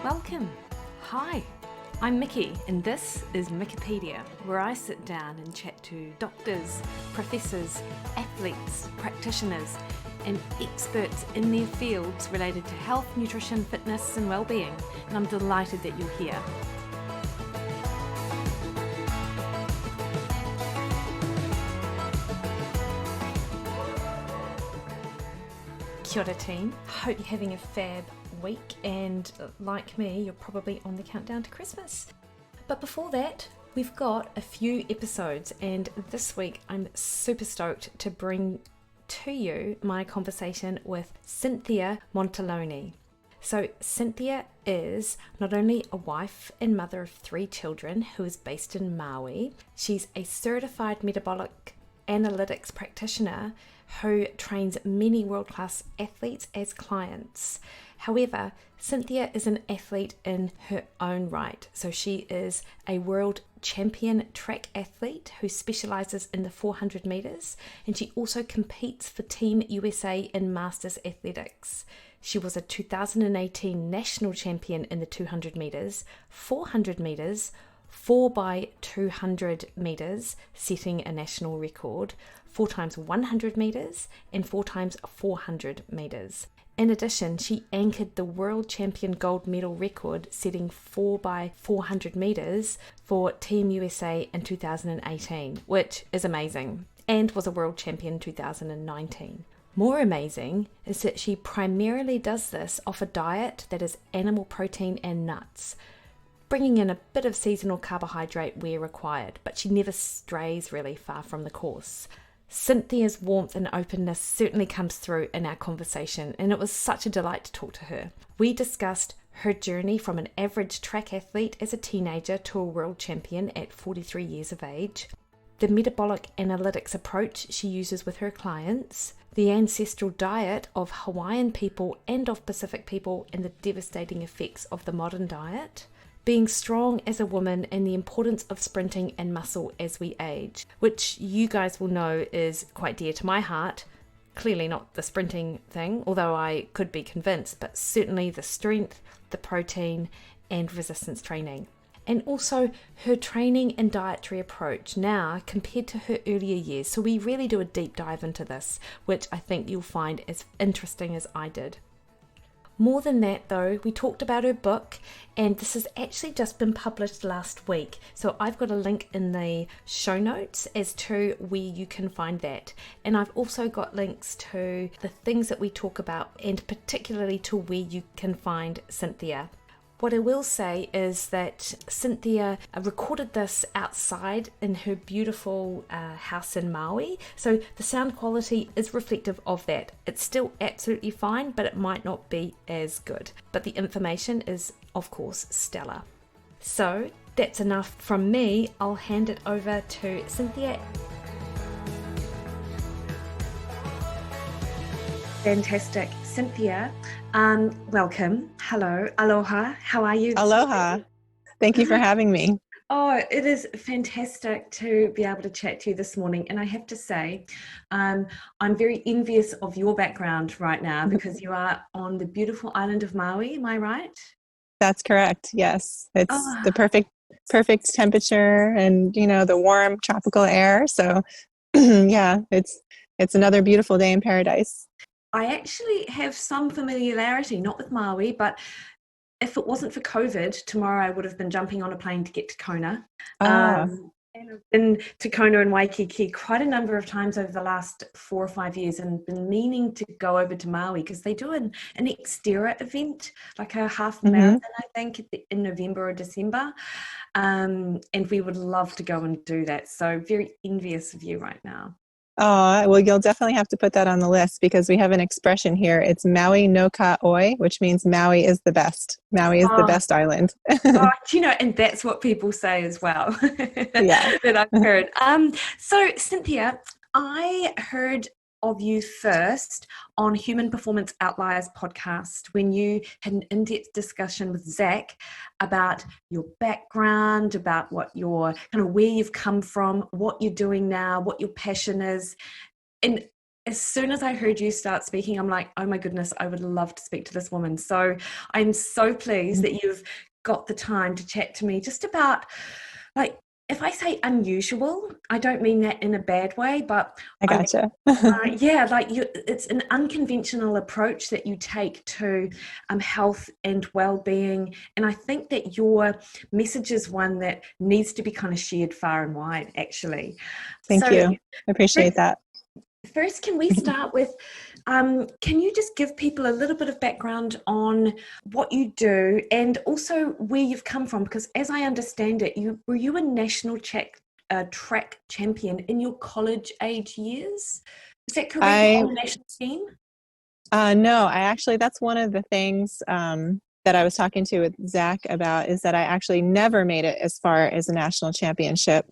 Welcome. Hi, I'm Mikki, and this is Mikkipedia, where I sit down and chat to doctors, professors, athletes, practitioners, and experts in their fields related to health, nutrition, fitness, and well-being. And I'm delighted that you're here. Kia ora team, hope you're having a fab week, and like me, you're probably on the countdown to Christmas. But before that, we've got a few episodes, and this week I'm super stoked to bring to you my conversation with Cynthia Monteleone. So Cynthia is not only a wife and mother of 3 children who is based in Maui, she's a certified metabolic analytics practitioner who trains many world-class athletes as clients. However, Cynthia is an athlete in her own right. So she is a world champion track athlete who specializes in the 400 meters, and she also competes for Team USA in Masters Athletics. She was a 2018 national champion in the 200 meters, 400 meters, 4x200 meters, setting a national record, 4x100 meters, and 4x400 meters. In addition, she anchored the world champion gold medal record, setting 4x400 meters for Team USA in 2018, which is amazing, and was a world champion in 2019. More amazing is that she primarily does this off a diet that is animal protein and nuts, bringing in a bit of seasonal carbohydrate where required, but she never strays really far from the course. Cynthia's warmth and openness certainly comes through in our conversation, and it was such a delight to talk to her. We discussed her journey from an average track athlete as a teenager to a world champion at 43 years of age, the metabolic analytics approach she uses with her clients, the ancestral diet of Hawaiian people and of Pacific people, and the devastating effects of the modern diet, being strong as a woman, and the importance of sprinting and muscle as we age, which you guys will know is quite dear to my heart. Clearly not the sprinting thing, although I could be convinced, but certainly the strength, the protein, and resistance training. And also her training and dietary approach now compared to her earlier years. So we really do a deep dive into this, which I think you'll find as interesting as I did. More than that though, we talked about her book, and this has actually just been published last week. So I've got a link in the show notes as to where you can find that. And I've also got links to the things that we talk about, and particularly to where you can find Cynthia. What I will say is that Cynthia recorded this outside in her beautiful house in Maui, so the sound quality is reflective of that. It's still absolutely fine, but it might not be as good. But the information is, of course, stellar. So that's enough from me. I'll hand it over to Cynthia. Fantastic. Cynthia, welcome. Hello. Aloha. How are you? Aloha. Thank you for having me. Oh, it is fantastic to be able to chat to you this morning. And I have to say, I'm very envious of your background right now, because you are on the beautiful island of Maui. Am I right? That's correct. Yes. It's the perfect temperature, and, the warm tropical air. So yeah, it's another beautiful day in paradise. I actually have some familiarity, not with Maui, but if it wasn't for COVID, tomorrow I would have been jumping on a plane to get to Kona. And I've been to Kona and Waikiki quite a number of times over the last 4 or 5 years, and been meaning to go over to Maui because they do an Xterra event, like a half marathon, I think, in November or December. And we would love to go and do that. So very envious of you right now. Oh, well, you'll definitely have to put that on the list, because we have an expression here. It's Maui no ka oi, which means Maui is the best. Maui is the best island. And that's what people say as well. Yeah. That I've heard. So Cynthia, I heard of you first on Human Performance Outliers podcast, when you had an in-depth discussion with Zach about your background, about what your kind of where you've come from, what you're doing now, what your passion is. And as soon as I heard you start speaking, I'm like, oh my goodness, I would love to speak to this woman. So I'm so pleased that you've got the time to chat to me just about, like, if I say unusual, I don't mean that in a bad way, but I gotcha. yeah, like it's an unconventional approach that you take to health and well-being. And I think that your message is one that needs to be kind of shared far and wide, actually. Thank you. I appreciate that. First, can we start with, can you just give people a little bit of background on what you do and also where you've come from? Because as I understand it, were you a national track champion in your college age years? Is that correct? On the national team? No, that's one of the things that I was talking with Zach about, is that I actually never made it as far as a national championship.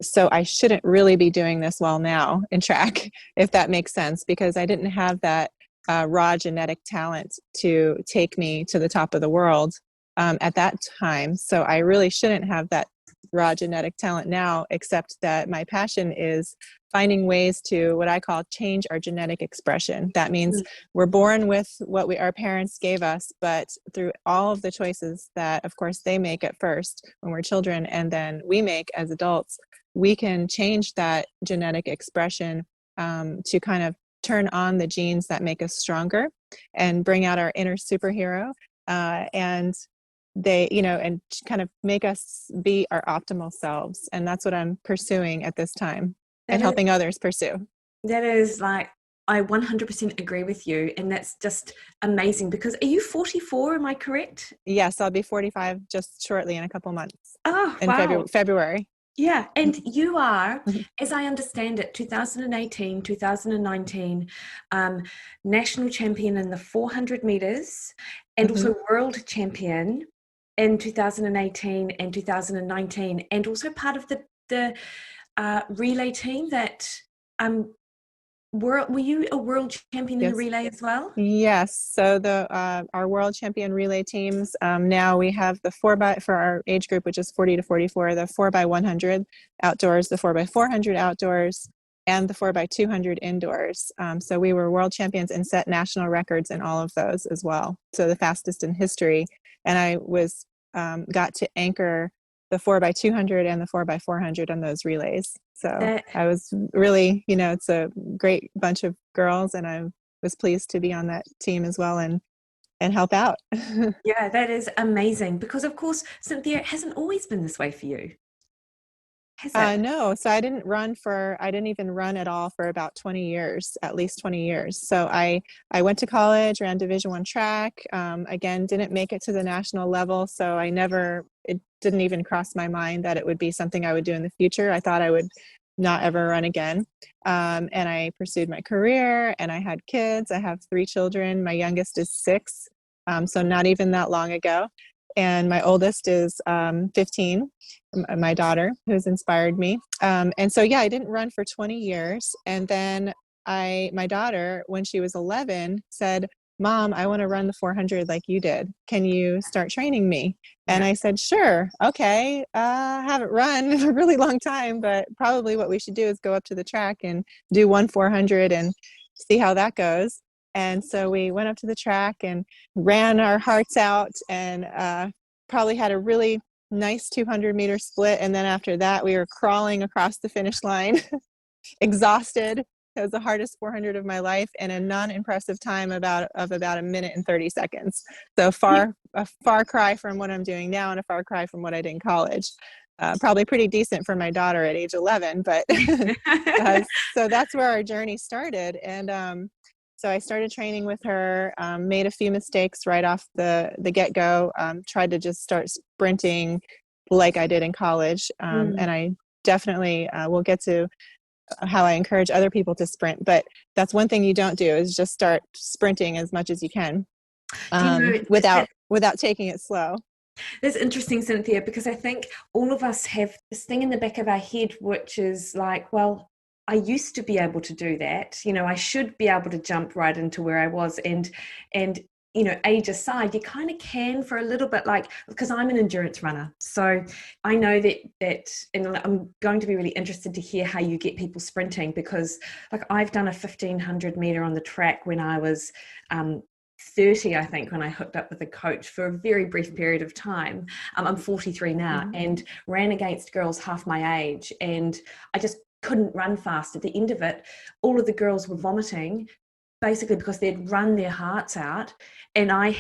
So I shouldn't really be doing this well now in track, if that makes sense, because I didn't have that raw genetic talent to take me to the top of the world at that time. So I really shouldn't have that raw genetic talent now, except that my passion is finding ways to, what I call, change our genetic expression. That means we're born with what our parents gave us, but through all of the choices that, of course, they make at first when we're children, and then we make as adults, we can change that genetic expression to kind of turn on the genes that make us stronger and bring out our inner superhero. And they, and kind of make us be our optimal selves. And that's what I'm pursuing at this time and helping others pursue. That is, like, I 100% agree with you. And that's just amazing, because are you 44? Am I correct? Yes, I'll be 45 just shortly, in a couple months. Oh, in wow. February. Yeah. And you are, as I understand it, 2018, 2019, national champion in the 400 meters, and also world champion in 2018 and 2019, and also part of the relay team that were you a world champion in the relay as well? Yes. So our world champion relay teams, now we have the for our age group, which is 40 to 44, the 4x100 outdoors, the 4x400 outdoors, and the 4x200 indoors. So we were world champions and set national records in all of those as well. So the fastest in history. And I was got to anchor the 4x200 and the 4x400 on those relays. So I was really, it's a great bunch of girls, and I was pleased to be on that team as well and help out. Yeah, that is amazing, because of course, Cynthia, it hasn't always been this way for you. No, so I didn't even run at all for about 20 years, at least 20 years. So I went to college, ran Division I track, again, didn't make it to the national level. So it didn't even cross my mind that it would be something I would do in the future. I thought I would not ever run again. And I pursued my career, and I had kids. I have 3 children. My youngest is 6. So not even that long ago. And my oldest is 15, my daughter, who's inspired me. And so, I didn't run for 20 years. And then my daughter, when she was 11, said, "Mom, I want to run the 400 like you did. Can you start training me?" And I said, "Sure. Okay. I haven't run in a really long time, but probably what we should do is go up to the track and do 1 400 and see how that goes." And so we went up to the track and ran our hearts out, and probably had a really nice 200-meter split. And then after that, we were crawling across the finish line, exhausted. It was the hardest 400 of my life, and a non-impressive time of about a minute and 30 seconds. So a far cry from what I'm doing now, and a far cry from what I did in college. Probably pretty decent for my daughter at age 11, but so that's where our journey started. And so I started training with her, made a few mistakes right off the get-go, tried to just start sprinting like I did in college. And I definitely will get to how I encourage other people to sprint. But that's one thing you don't do, is just start sprinting as much as you can without taking it slow. That's interesting, Cynthia, because I think all of us have this thing in the back of our head, which is like, well, I used to be able to do that. I should be able to jump right into where I was. And age aside, you kind of can for a little bit, like, because I'm an endurance runner. So I know that, and I'm going to be really interested to hear how you get people sprinting, because like I've done a 1500 meter on the track when I was 30, I think, when I hooked up with a coach for a very brief period of time. I'm 43 now, and ran against girls half my age, and I just couldn't run fast. At the end of it, all of the girls were vomiting, basically because they'd run their hearts out, and I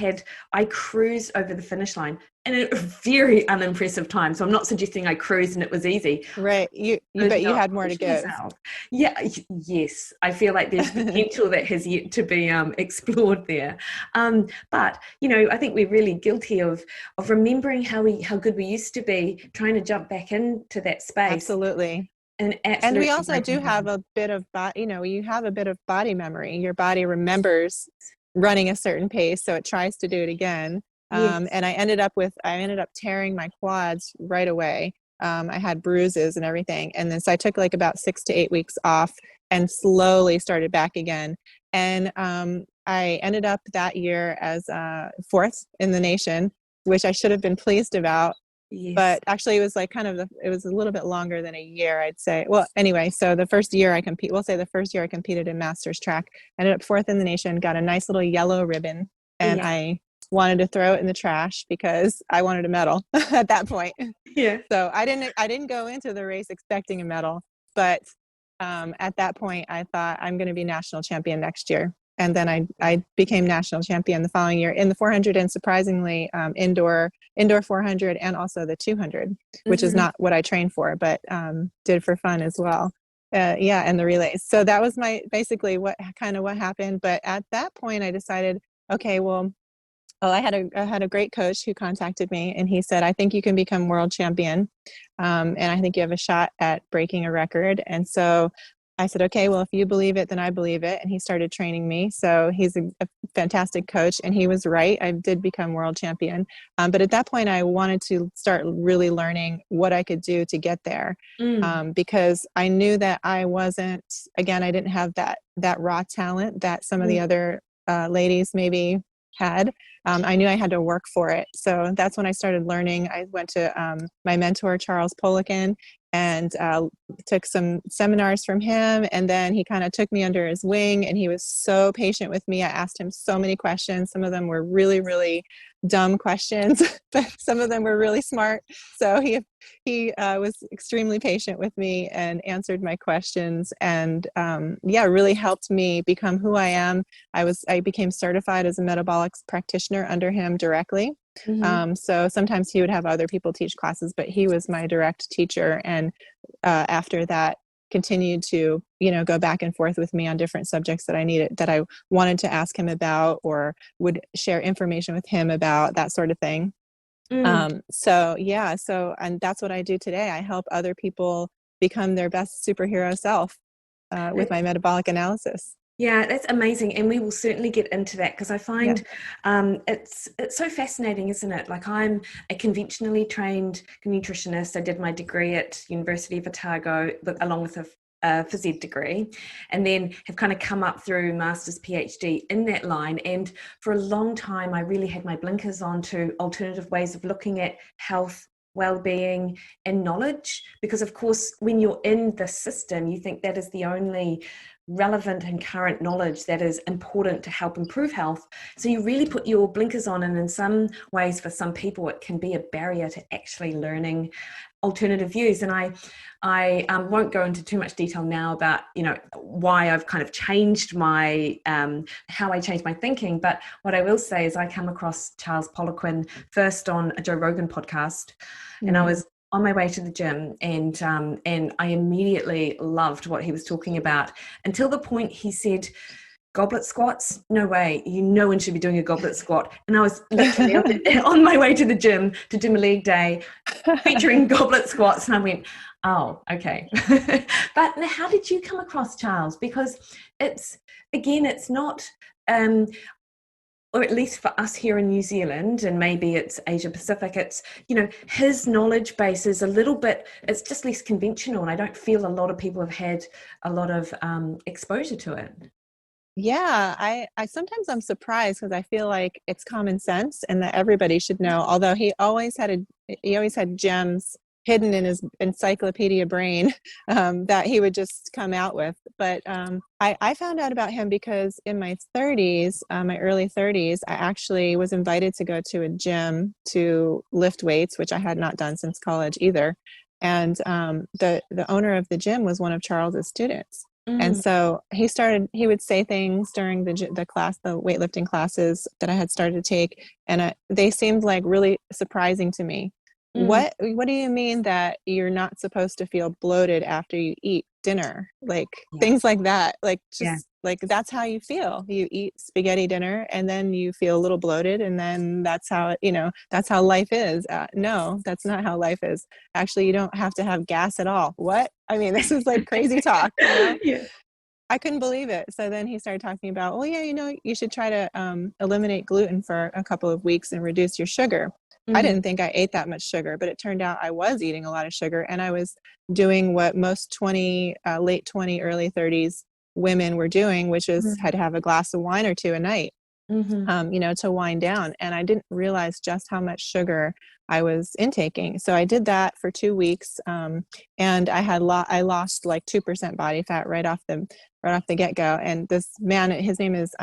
cruised over the finish line in a very unimpressive time. So I'm not suggesting I cruised and it was easy. Right. But you had more to give. Yeah. Yes. I feel like there's potential that has yet to be explored there. But I think we're really guilty of remembering how good we used to be, trying to jump back into that space. Absolutely. And we also do have a bit of you have a bit of body memory. Your body remembers running a certain pace, so it tries to do it again. Yes. And I ended up tearing my quads right away. I had bruises and everything, and then so I took like about 6 to 8 weeks off and slowly started back again. And I ended up that year as 4th in the nation, which I should have been pleased about. Yes. But actually it was like it was a little bit longer than a year, I'd say. Well, anyway, so the first year I competed in Masters track, ended up 4th in the nation, got a nice little yellow ribbon, and I wanted to throw it in the trash because I wanted a medal at that point. Yeah. So I didn't go into the race expecting a medal, but at that point I thought I'm going to be national champion next year. And then I became national champion the following year in the 400, and surprisingly indoor 400 and also the 200, which is not what I trained for, but did for fun as well. And the relays. So that was basically what happened. But at that point I decided, okay, well, I had a great coach who contacted me, and he said, I think you can become world champion. And I think you have a shot at breaking a record. And so I said, okay, well, if you believe it, then I believe it. And he started training me. So he's a fantastic coach, and he was right. I did become world champion. But at that point, I wanted to start really learning what I could do to get there. Because I knew that I didn't have that raw talent that some of the other ladies maybe had. I knew I had to work for it. So that's when I started learning. I went to my mentor, Charles Poliquin, and took some seminars from him. And then he kind of took me under his wing, and he was so patient with me. I asked him so many questions. Some of them were really, really dumb questions, but some of them were really smart. So he was extremely patient with me and answered my questions, and really helped me become who I am. I became certified as a metabolic practitioner under him directly. So sometimes he would have other people teach classes, but he was my direct teacher. And after that, continued to, go back and forth with me on different subjects that I wanted to ask him about, or would share information with him about, that sort of thing. And that's what I do today. I help other people become their best superhero self with my metabolic analysis. Yeah, that's amazing. And we will certainly get into that, because I find it's so fascinating, isn't it? Like, I'm a conventionally trained nutritionist. I did my degree at University of Otago along with a phys ed degree, and then have kind of come up through master's, PhD in that line. And for a long time, I really had my blinkers on to alternative ways of looking at health, well-being, and knowledge, because of course when you're in the system, you think that is the only relevant and current knowledge that is important to help improve health. So you really put your blinkers on, and in some ways for some people it can be a barrier to actually learning alternative views. And I won't go into too much detail now about why I've kind of changed my how I changed my thinking, but what I will say is I come across Charles Poliquin first on a Joe Rogan podcast, and I was on my way to the gym, and I immediately loved what he was talking about, until the point he said, goblet squats? No way. No one should be doing a goblet squat. And I was literally on my way to the gym to do my leg day featuring goblet squats. And I went, oh, okay. But now, how did you come across Charles? Because it's not, or at least for us here in New Zealand, and maybe it's Asia Pacific, it's, his knowledge base is a little bit, it's just less conventional. And I don't feel a lot of people have had a lot of exposure to it. Yeah, I sometimes I'm surprised because I feel like it's common sense and that everybody should know. Although he always had gems hidden in his encyclopedia brain that he would just come out with. But I found out about him because in my 30s, my early 30s, I actually was invited to go to a gym to lift weights, which I had not done since college either. And the owner of the gym was one of Charles's students. And Mm, so he would say things during the class, the weightlifting classes that I had started to take, and they seemed like really surprising to me. mm, What do you mean that you're not supposed to feel bloated after you eat dinner? Like yeah, things like that. Like yeah, just like that's how you feel. You eat spaghetti dinner and then you feel a little bloated, and then that's how that's how life is. No, that's not how life is. Actually, you don't have to have gas at all. What? I mean, this is like crazy talk, you know? yeah. I couldn't believe it. So then he started talking about, well, yeah, you should try to eliminate gluten for a couple of weeks and reduce your sugar. I Mm, didn't think I ate that much sugar, but it turned out I was eating a lot of sugar, and I was doing what most late 20, early 30s women were doing, which is mm, had to have a glass of wine or two a night, mm-hmm. to wind down. And I didn't realize just how much sugar I was intaking. So I did that for 2 weeks, and I lost like 2% body fat right off the get go. And this man, his name is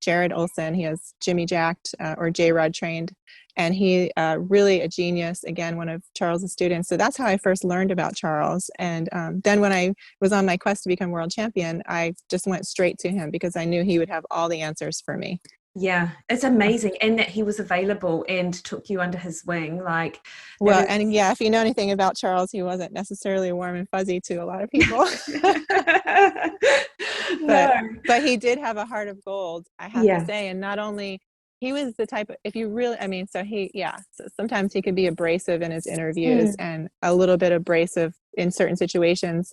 Jared Olson. He has Jimmy Jacked or J Rod trained, and he really a genius. Again, one of Charles's students. So that's how I first learned about Charles. And then when I was on my quest to become world champion, I just went straight to him because I knew he would have all the answers for me. Yeah, it's amazing. And that he was available and took you under his wing. Like that Well, and is yeah, if you know anything about Charles, he wasn't necessarily warm and fuzzy to a lot of people. no. but but he did have a heart of gold, I have to Yeah. say. And not only he was the type of, if you really, I mean, so sometimes he could be abrasive in his interviews Mm, and a little bit abrasive in certain situations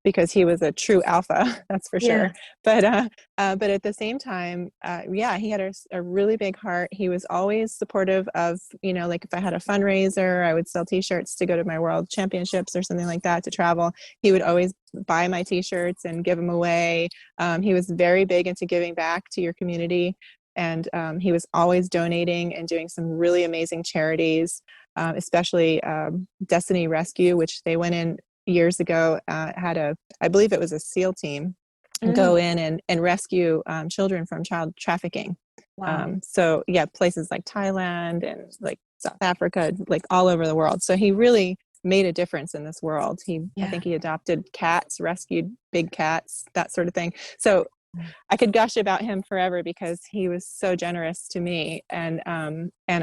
because he was a true alpha, that's for sure. yeah. But at the same time, yeah, he had a really big heart. He was always supportive of, like if I had a fundraiser, I would sell t-shirts to go to my world championships or something like that to travel. He would always buy my t-shirts and give them away. He was very big into giving back to your community. And he was always donating and doing some really amazing charities, especially Destiny Rescue, which they went in years ago, I believe it was a SEAL team, Mm, go in and rescue children from child trafficking. wow. So yeah, places like Thailand and like South Africa, like all over the world. So he really made a difference in this world. I Yeah. think he adopted cats, rescued big cats, that sort of thing. So I could gush about him forever because he was so generous to me, and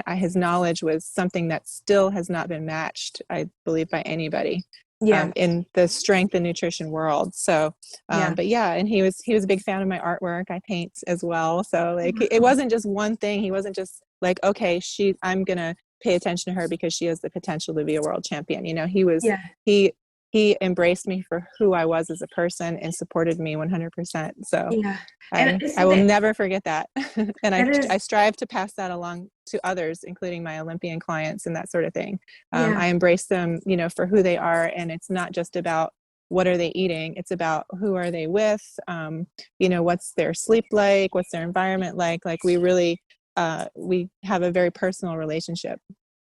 his knowledge was something that still has not been matched, I believe, by anybody Yeah. in the strength and nutrition world. So, Yeah. but yeah, and he was a big fan of my artwork. I paint as well, so like it Oh, wasn't just one thing. He wasn't just like, okay, I'm gonna pay attention to her because she has the potential to be a world champion. yeah. He he embraced me for who I was as a person and supported me 100%. So Yeah. And I isn't will that never forget that. And that I is strive to pass that along to others, including my Olympian clients and that sort of thing. yeah. I embrace them, for who they are. And it's not just about what are they eating. It's about who are they with? What's their sleep like? What's their environment like? Like we have a very personal relationship.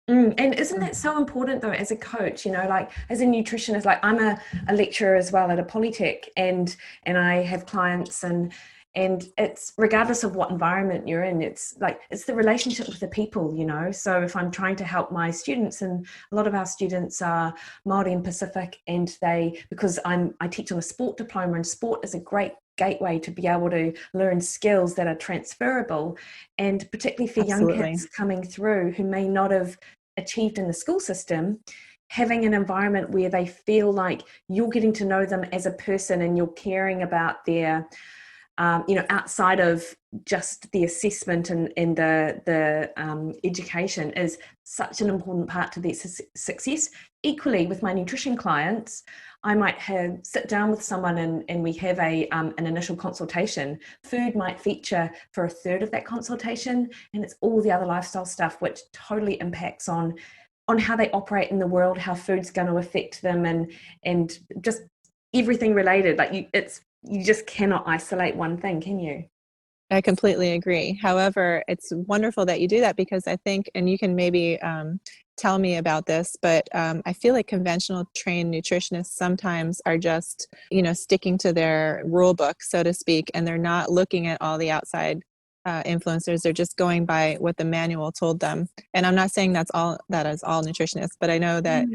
And isn't that so important though, as a coach, like as a nutritionist, like I'm a lecturer as well at a polytech, and I have clients, and it's regardless of what environment you're in, it's like it's the relationship with the people. So if I'm trying to help my students, and a lot of our students are Māori and Pacific, and because I teach on a sport diploma, and sport is a great gateway to be able to learn skills that are transferable, and particularly for young Absolutely. kids coming through who may not have achieved in the school system, having an environment where they feel like you're getting to know them as a person and you're caring about their outside of just the assessment and the education is such an important part to their success. Equally, with my nutrition clients, I might sit down with someone and we have an initial consultation. Food might feature for a third of that consultation, and it's all the other lifestyle stuff which totally impacts on how they operate in the world, how food's going to affect them, and just everything related. Like you just cannot isolate one thing, can you? I completely agree. However, it's wonderful that you do that because I think, and you can maybe tell me about this, but I feel like conventional trained nutritionists sometimes are just, sticking to their rule book, so to speak, and they're not looking at all the outside influencers. They're just going by what the manual told them. And I'm not saying that is all nutritionists, but I know that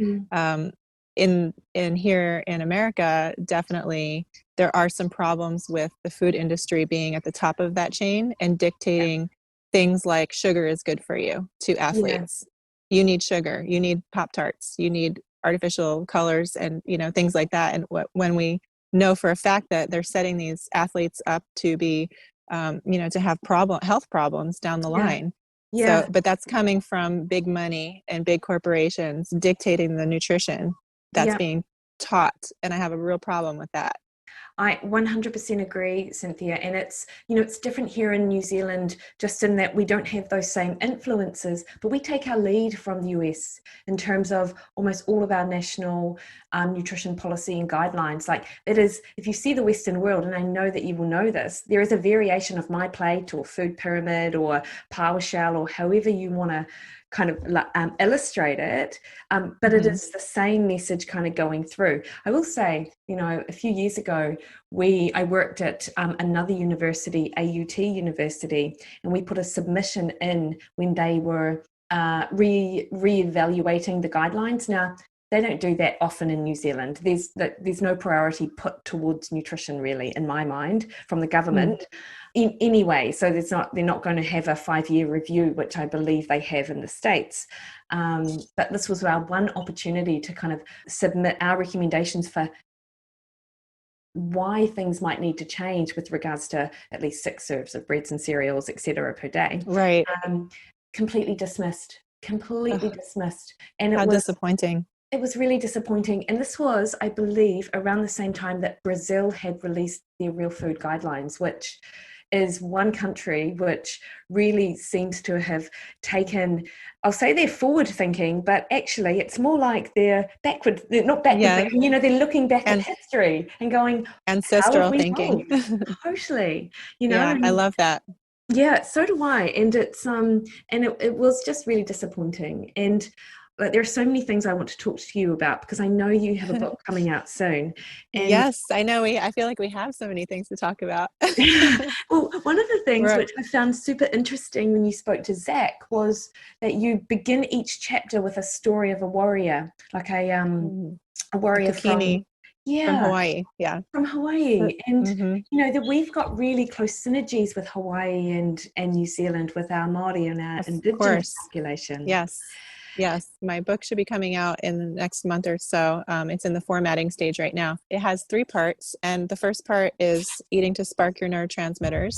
in here in America, definitely there are some problems with the food industry being at the top of that chain and dictating things like sugar is good for you to athletes. You need sugar, you need Pop-Tarts, you need artificial colors and, things like that. And when we know for a fact that they're setting these athletes up to be, to have health problems down the line. Yeah. So, but that's coming from big money and big corporations dictating the nutrition that's being taught. And I have a real problem with that. I 100% agree, Cynthia. And it's, it's different here in New Zealand, just in that we don't have those same influences, but we take our lead from the US in terms of almost all of our national nutrition policy and guidelines. Like it is, if you see the Western world, and I know that you will know this, there is a variation of my plate or food pyramid or PowerShell or however you want to kind of illustrate it, but it is the same message kind of going through. I will say, a few years ago, I worked at another university, AUT University, and we put a submission in when they were re-evaluating the guidelines. Now, they don't do that often in New Zealand. There's no priority put towards nutrition really, in my mind, from the government. Anyway, so they're not going to have a 5-year review, which I believe they have in the States. But this was our one opportunity to kind of submit our recommendations for why things might need to change with regards to at least 6 serves of breads and cereals, etc. per day. Right. Completely dismissed. Dismissed. And how disappointing. It was really disappointing. And this was, I believe, around the same time that Brazil had released their real food guidelines, which is one country which really seems to have taken, I'll say they're forward thinking, but actually it's more like they're backward. They're not backward, but, they're looking back at history and going, ancestral thinking. Totally, Yeah, I love that. Yeah, so do I. And it's and it was just really disappointing. And there are so many things I want to talk to you about because I know you have a book coming out soon. And yes, I know. I feel like we have so many things to talk about. Well, one of the things which I found super interesting when you spoke to Zach was that you begin each chapter with a story of a warrior, like a warrior from Hawaii. Yeah. From Hawaii. And, that we've got really close synergies with Hawaii and New Zealand with our Māori and our indigenous population. Yes. My book should be coming out in the next month or so. It's in the formatting stage right now. It has 3 parts. And the first part is eating to spark your neurotransmitters.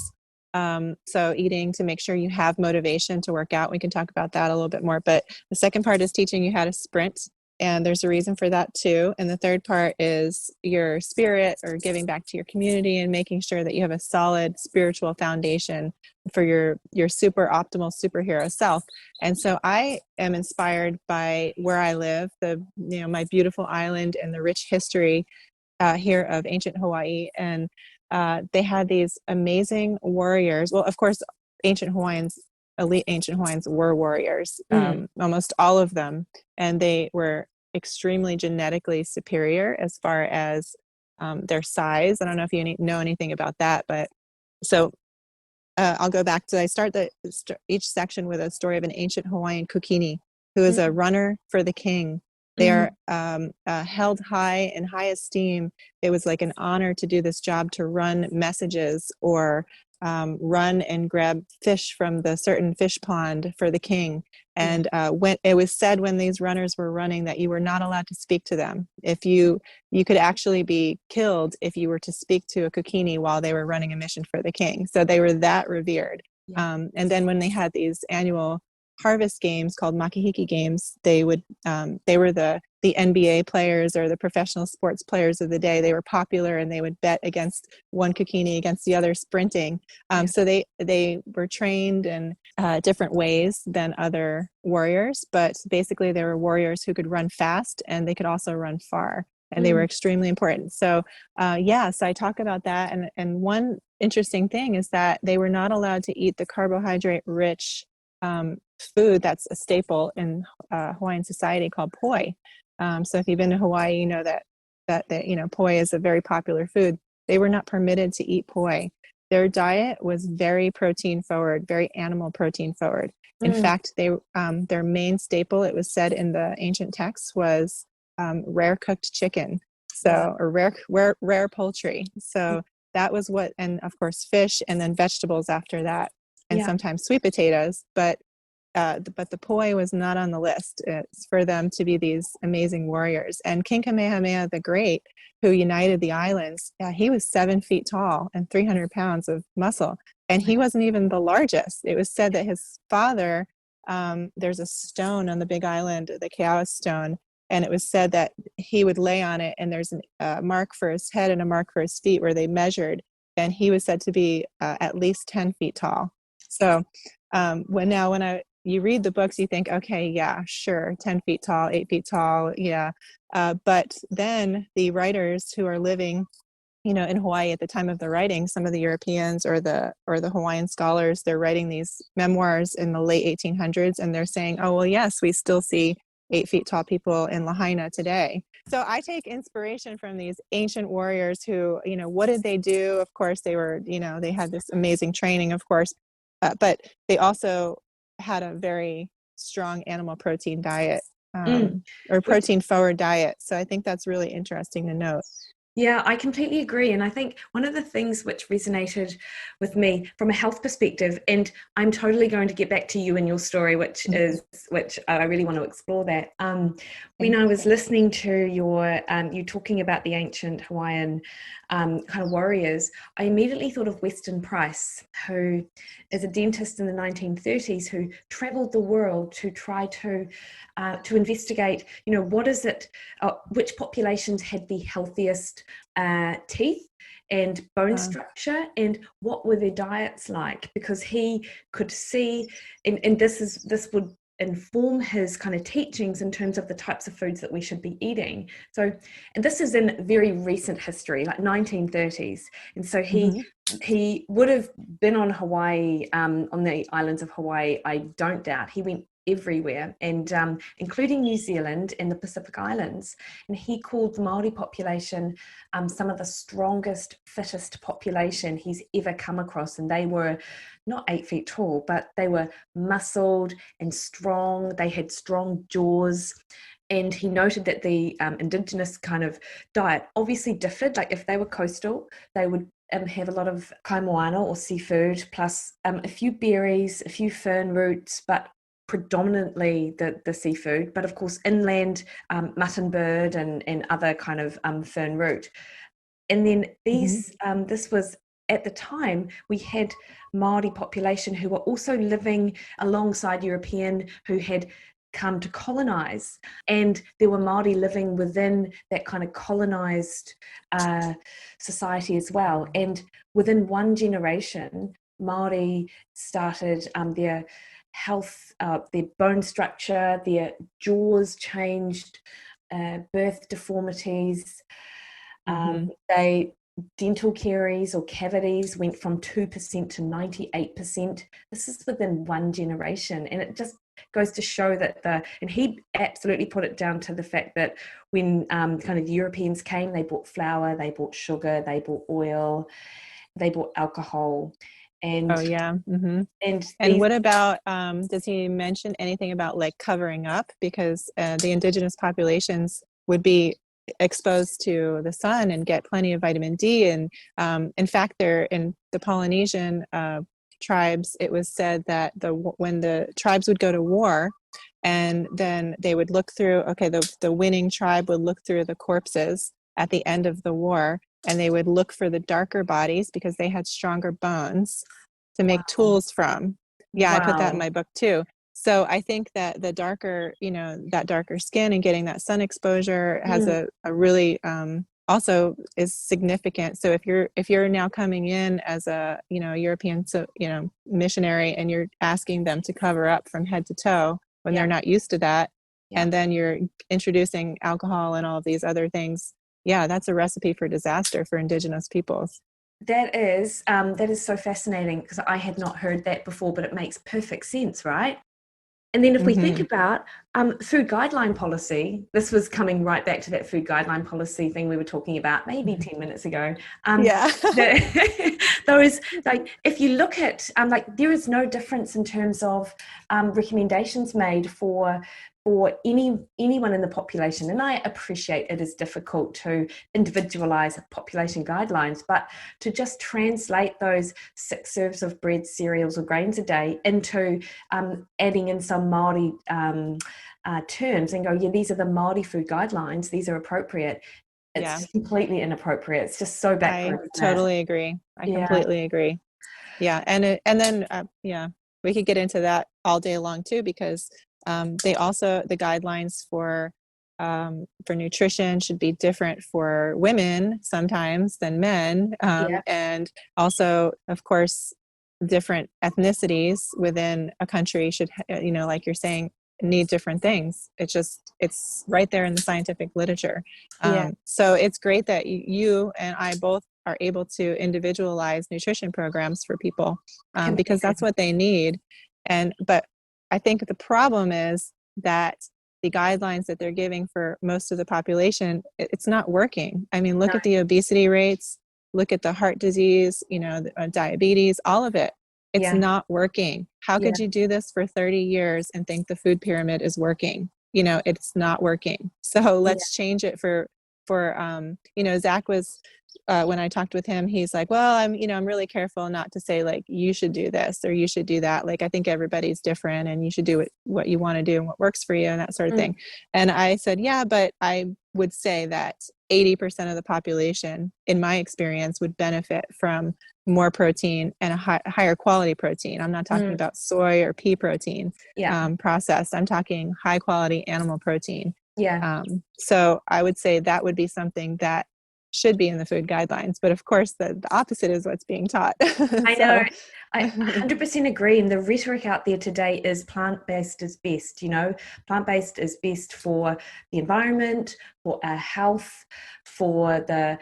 So eating to make sure you have motivation to work out. We can talk about that a little bit more. But the second part is teaching you how to sprint. And there's a reason for that too. And the third part is your spirit, or giving back to your community and making sure that you have a solid spiritual foundation for your super optimal superhero self. And so I am inspired by where I live, my beautiful island and the rich history here of ancient Hawaii. And they had these amazing warriors. Well, of course, elite ancient Hawaiians were warriors, almost all of them. And they were extremely genetically superior as far as their size. I don't know if you know anything about that, but so I'll go back to, I start each section with a story of an ancient Hawaiian kukini who is a runner for the king. They are held in high esteem. It was like an honor to do this job, to run messages or run and grab fish from the certain fish pond for the king. And when it was said when these runners were running that you were not allowed to speak to them. If you could actually be killed if you were to speak to a kukini while they were running a mission for the king. So they were that revered. And then when they had these annual harvest games called makahiki games, they were the NBA players or the professional sports players of the day. They were popular, and they would bet against one kukini against the other sprinting. So they were trained in different ways than other warriors, but basically they were warriors who could run fast, and they could also run far. and they were extremely important. So so I talk about that. And one interesting thing is that they were not allowed to eat the carbohydrate rich food that's a staple in Hawaiian society called poi. So if you've been to Hawaii, you know that poi is a very popular food. They were not permitted to eat poi. Their diet was very protein forward, very animal protein forward. In fact, their main staple, it was said in the ancient texts, was rare cooked chicken, or rare poultry. So that was what, and of course fish, and then vegetables after that, and sometimes sweet potatoes. But the poi was not on the list. It's for them to be these amazing warriors. And King Kamehameha the Great, who united the islands, he was 7 feet tall and 300 pounds of muscle. And he wasn't even the largest. It was said that his father, there's a stone on the Big Island, the Keawa stone, and it was said that he would lay on it, and there's a mark for his head and a mark for his feet where they measured. And he was said to be at least 10 feet tall. So when you read the books, you think, okay, yeah, sure, 10 feet tall, 8 feet tall, yeah. But then the writers who are living, in Hawaii at the time of the writing, some of the Europeans or the Hawaiian scholars, they're writing these memoirs in the late 1800s, and they're saying, oh, well, yes, we still see 8 feet tall people in Lahaina today. So I take inspiration from these ancient warriors who, what did they do? Of course, they were, they had this amazing training, of course, but they also had a very strong animal protein diet, or protein forward diet. So I think that's really interesting to note. Yeah, I completely agree. And I think one of the things which resonated with me from a health perspective, and I'm totally going to get back to you and your story, which I really want to explore that. When I was listening to you talking about the ancient Hawaiian kind of warriors, I immediately thought of Weston Price, who is a dentist in the 1930s who traveled the world to try to investigate, what is it, which populations had the healthiest teeth and bone structure, and what were their diets like, because he could see, and this would inform his kind of teachings in terms of the types of foods that we should be eating. So, and this is in very recent history, like 1930s. And so he would have been on Hawaii, on the islands of Hawaii, I don't doubt. He went everywhere, and including New Zealand and the Pacific Islands. And he called the Māori population some of the strongest, fittest population he's ever come across. And they were not 8 feet tall, but they were muscled and strong. They had strong jaws. And he noted that the indigenous kind of diet obviously differed. Like if they were coastal, they would have a lot of kai moana or seafood, plus a few berries, a few fern roots, but predominantly the seafood. But of course, inland, mutton bird and other kind of fern root. And then this was, at the time, we had Māori population who were also living alongside European who had come to colonize, and there were Māori living within that kind of colonized society as well. And within one generation, Māori started their health, their bone structure, their jaws changed, birth deformities, dental caries or cavities went from 2% to 98%. This is within one generation, and it just goes to show that and he absolutely put it down to the fact that when kind of Europeans came, they brought flour, they brought sugar, they brought oil, they brought alcohol. And and what about does he mention anything about like covering up, because the indigenous populations would be exposed to the sun and get plenty of vitamin D, and in fact they're in the Polynesian tribes, it was said that when the tribes would go to war, and then they would look through, the winning tribe would look through the corpses at the end of the war, and they would look for the darker bodies because they had stronger bones to make tools from. I put that in my book too. So I think that the darker, that darker skin and getting that sun exposure has a really also is significant. So if you're now coming in as a European missionary, and you're asking them to cover up from head to toe when they're not used to that, and then you're introducing alcohol and all of these other things, yeah, that's a recipe for disaster for Indigenous peoples. That is so fascinating, because I had not heard that before, but it makes perfect sense, right? And then if we think about food guideline policy, this was coming right back to that food guideline policy thing we were talking about maybe 10 minutes ago. Yeah. Those, like, if you look at, like, there is no difference in terms of recommendations made for anyone in the population. And I appreciate it is difficult to individualize population guidelines, but to just translate those 6 serves of bread, cereals, or grains a day into adding in some Māori terms and go, yeah, these are the Māori food guidelines, these are appropriate. It's completely inappropriate. It's just so backward. I totally agree. I completely agree. Yeah. And then we could get into that all day long too, because they also, the guidelines for nutrition should be different for women sometimes than men. And also, of course, different ethnicities within a country should, like you're saying, need different things. It's right there in the scientific literature. So it's great that you and I both are able to individualize nutrition programs for people, because that's what they need. But I think the problem is that the guidelines that they're giving for most of the population, it's not working. I mean, look at the obesity rates, look at the heart disease, diabetes, all of it. It's not working. How could you do this for 30 years and think the food pyramid is working? It's not working. So let's change it for Zach was, when I talked with him, he's like, well, I'm really careful not to say, like, you should do this or you should do that. Like, I think everybody's different and you should do what you want to do and what works for you and that sort of thing. And I said, yeah, but I would say that 80% of the population, in my experience, would benefit from more protein and a higher quality protein. I'm not talking about soy or pea protein processed. I'm talking high quality animal protein. So I would say that would be something that should be in the food guidelines, but of course the opposite is what's being taught. I know. I 100% agree. And the rhetoric out there today is plant-based is best. Plant-based is best for the environment, for our health, for the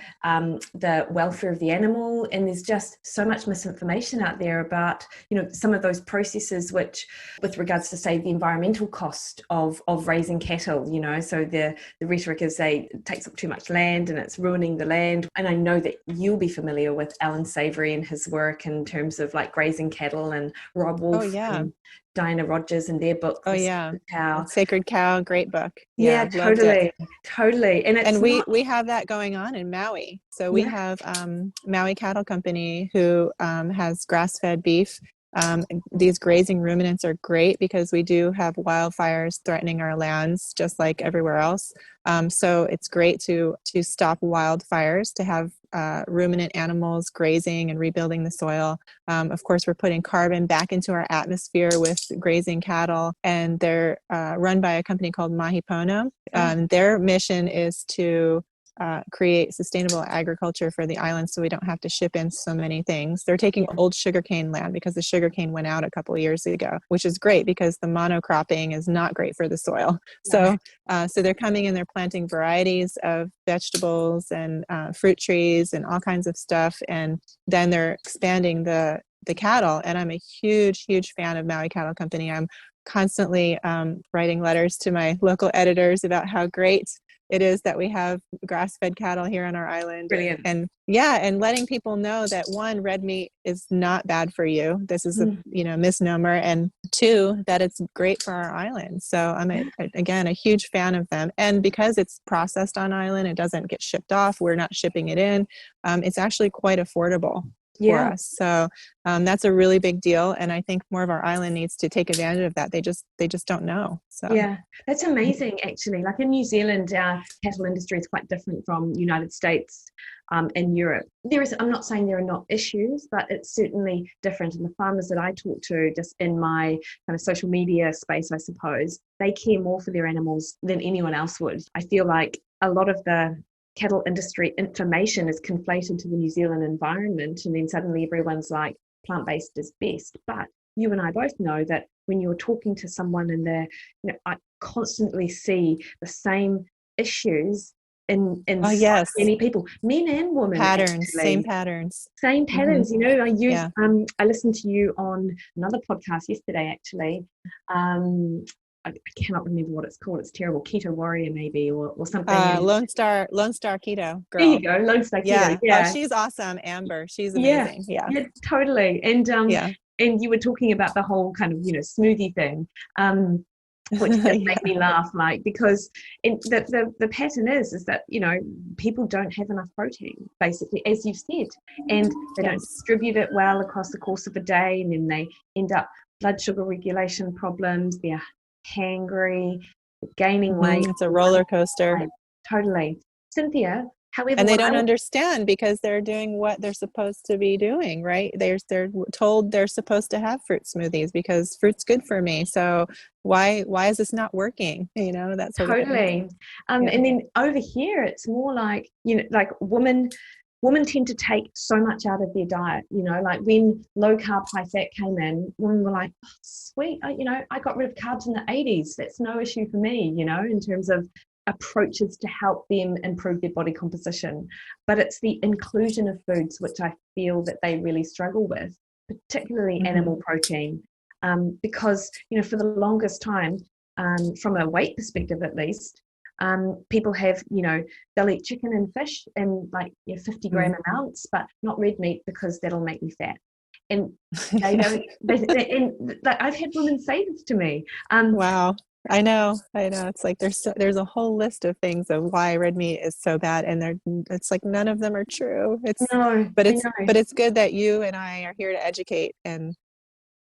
welfare of the animal. And there's just so much misinformation out there about, some of those processes, which, with regards to, say, the environmental cost of raising cattle, so the rhetoric is it takes up too much land and it's ruining the land. And I know that you'll be familiar with Alan Savory and his work in terms of, like, grazing cattle, and Rob Wolf and Diana Rogers and their book. Sacred Cow, great book. Totally. And we have that going on in Maui. So we have Maui Cattle Company, who has grass-fed beef. These grazing ruminants are great because we do have wildfires threatening our lands just like everywhere else. So it's great to stop wildfires, to have ruminant animals grazing and rebuilding the soil. Of course, we're putting carbon back into our atmosphere with grazing cattle, and they're run by a company called Mahipono. Their mission is to create sustainable agriculture for the island, so we don't have to ship in so many things. They're taking old sugarcane land because the sugarcane went out a couple of years ago, which is great because the monocropping is not great for the soil. So they're coming in, they're planting varieties of vegetables and fruit trees and all kinds of stuff, and then they're expanding the cattle. And I'm a huge fan of Maui Cattle Company. I'm constantly writing letters to my local editors about how great it is that we have grass-fed cattle here on our island. Brilliant. And letting people know that, one, red meat is not bad for you. This is a misnomer. And two, that it's great for our island. So I'm a huge fan of them. And because it's processed on island, it doesn't get shipped off. We're not shipping it in. It's actually quite affordable for us. So that's a really big deal. And I think more of our island needs to take advantage of that. They just don't know. So that's amazing, actually. Like in New Zealand, our cattle industry is quite different from United States and Europe. I'm not saying there are not issues, but it's certainly different. And the farmers that I talk to, just in my kind of social media space, I suppose, they care more for their animals than anyone else would. I feel like a lot of the cattle industry information is conflated to the New Zealand environment, and then suddenly everyone's like, plant-based is best. But you and I both know that when you're talking to someone and I constantly see the same issues in Oh, so yes. many people, men and women. Patterns, Actually. same patterns. Same patterns. You know, I listened to you on another podcast yesterday, actually. I cannot remember what it's called. It's terrible. Keto Warrior, maybe, or something. Lone Star Keto girl. There you go, Lone Star Keto. Yeah. Oh, she's awesome, Amber. She's amazing. Yeah. Totally. And and you were talking about the whole kind of, smoothie thing, which just made me laugh, like, because the pattern is that, people don't have enough protein, basically, as you said, and they don't distribute it well across the course of a day, and then they end up blood sugar regulation problems. They're hangry, gaining weight. It's a roller coaster. Totally. Cynthia, however, and they don't understand because they're doing what they're supposed to be doing, right? They're told they're supposed to have fruit smoothies because fruit's good for me. So why is this not working? That sort of thing. Totally. And then over here, it's more like, like women tend to take so much out of their diet, like when low carb, high fat came in, women were like, oh, sweet, I got rid of carbs in the 80s. That's no issue for me, in terms of approaches to help them improve their body composition. But it's the inclusion of foods which I feel that they really struggle with, particularly animal protein, because, for the longest time, from a weight perspective at least, people have, they'll eat chicken and fish in like 50 gram amounts, but not red meat because that'll make me fat. And they don't. I've had women say this to me. Wow, I know. It's like there's a whole list of things of why red meat is so bad, and it's like none of them are true. But it's good that you and I are here to educate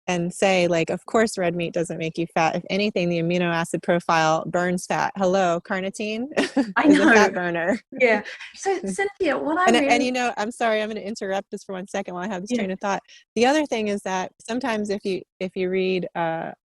and say, like, of course red meat doesn't make you fat. If anything, the amino acid profile burns fat. Hello, carnitine is a fat burner. Yeah. So Cynthia, I'm sorry, I'm going to interrupt just for 1 second while I have this train of thought. The other thing is that sometimes if you read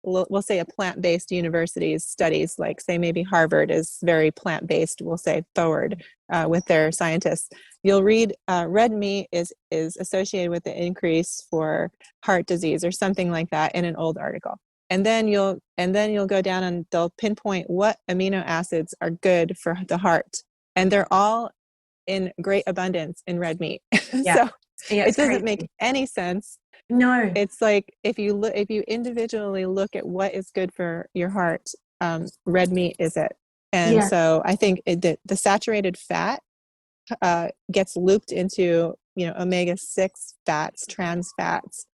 we'll say a plant-based university's studies, like say maybe Harvard is very plant-based, we'll say forward with their scientists, you'll read red meat is associated with the increase for heart disease or something like that in an old article. And then you'll go down and they'll pinpoint what amino acids are good for the heart. And they're all in great abundance in red meat. So it doesn't make any sense. No, it's like if you individually look at what is good for your heart, red meat is it. And so I think the saturated fat gets looped into omega-6 fats, trans fats.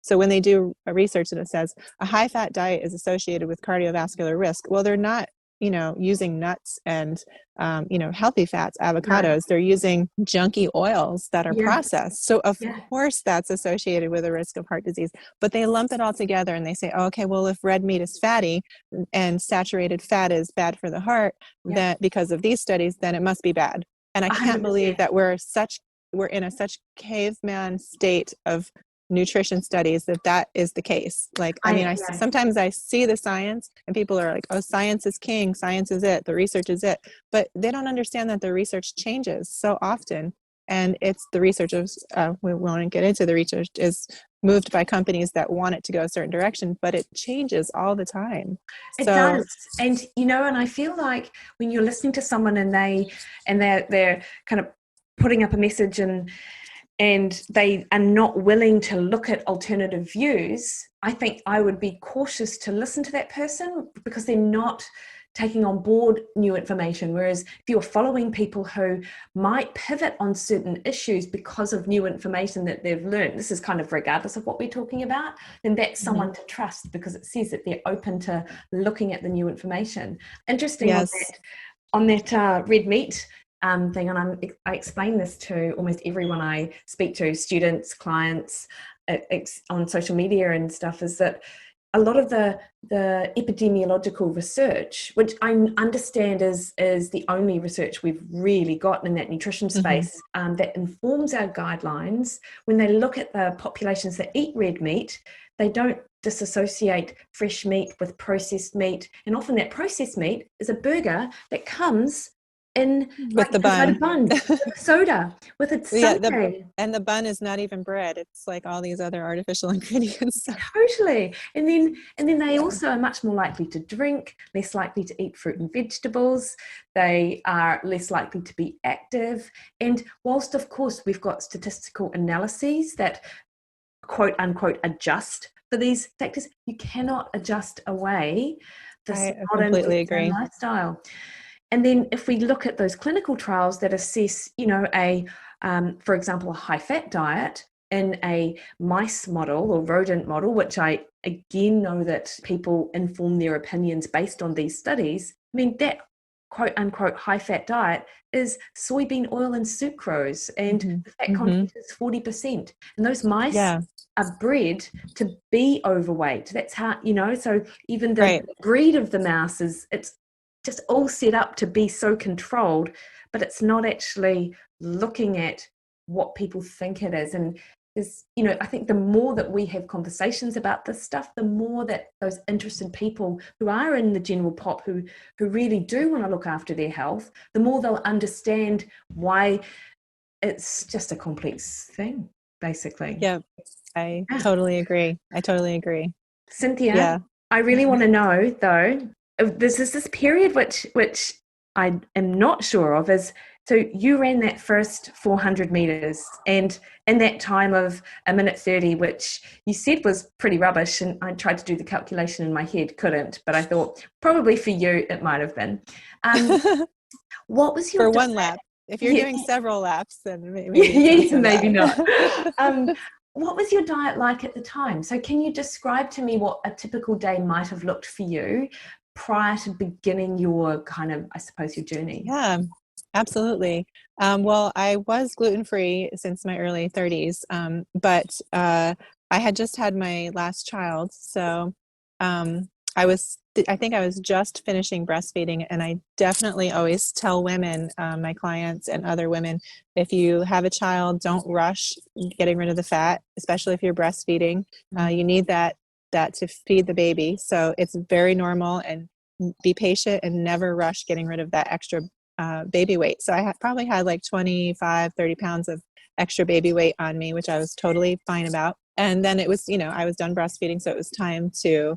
So when they do a research that it says a high fat diet is associated with cardiovascular risk, well, they're not using nuts and healthy fats, avocados. They're using junky oils that are processed. So of course that's associated with a risk of heart disease, but they lump it all together and they say, oh, okay, well, if red meat is fatty and saturated fat is bad for the heart, that because of these studies, then it must be bad. And I can't 100%. Believe that we're in a such caveman state of nutrition studies that is the case. Like, sometimes I see the science and people are like, oh, science is king, science is it, the research is it, but they don't understand that the research changes so often, and it's the researchers, we won't get into the research, is moved by companies that want it to go a certain direction, but it changes all the time. It does. And and I feel like when you're listening to someone and they're kind of putting up a message and they are not willing to look at alternative views, I think I would be cautious to listen to that person because they're not taking on board new information. Whereas if you're following people who might pivot on certain issues because of new information that they've learned, this is kind of regardless of what we're talking about, then that's someone to trust because it says that they're open to looking at the new information. Interesting on that red meat thing, and I explain this to almost everyone I speak to, students, clients, on social media and stuff, is that a lot of the epidemiological research, which I understand is the only research we've really got in that nutrition space, that informs our guidelines, when they look at the populations that eat red meat, they don't disassociate fresh meat with processed meat. And often that processed meat is a burger that comes in with the provided bun. bun, with soda, with a Yeah, sundae. and the bun is not even bread. It's like all these other artificial ingredients. Totally. And then they also are much more likely to drink, less likely to eat fruit and vegetables. They are less likely to be active. And whilst, of course, we've got statistical analyses that quote unquote adjust for these factors, you cannot adjust away this I modern completely Western agree. lifestyle. And then if we look at those clinical trials that assess, for example, a high-fat diet in a mice model or rodent model, which I again know that people inform their opinions based on these studies. I mean, that quote unquote high-fat diet is soybean oil and sucrose, and the fat content is 40%. And those mice are bred to be overweight. That's how, so even the breed of the mouse it's just all set up to be so controlled, but it's not actually looking at what people think it is. And I think the more that we have conversations about this stuff, the more that those interested people who are in the general pop, who really do want to look after their health, the more they'll understand why it's just a complex thing, basically. Yeah, I totally agree. Cynthia, I really want to know, though, there's this period which I am not sure of, is so you ran that first 400 meters, and in that time of 1:30, which you said was pretty rubbish, and I tried to do the calculation in my head, couldn't, but I thought probably for you it might have been. What was your for one lap? If you're doing several laps, then maybe not. What was your diet like at the time? So can you describe to me what a typical day might have looked for you prior to beginning your kind of, I suppose, your journey? Yeah, absolutely. Well, I was gluten-free since my early 30s, but I had just had my last child. So I think I was just finishing breastfeeding, and I definitely always tell women, my clients and other women, if you have a child, don't rush getting rid of the fat, especially if you're breastfeeding. You need that to feed the baby. So it's very normal, and be patient and never rush getting rid of that extra baby weight. So I probably had like 25, 30 pounds of extra baby weight on me, which I was totally fine about. And then it was, I was done breastfeeding, so it was time to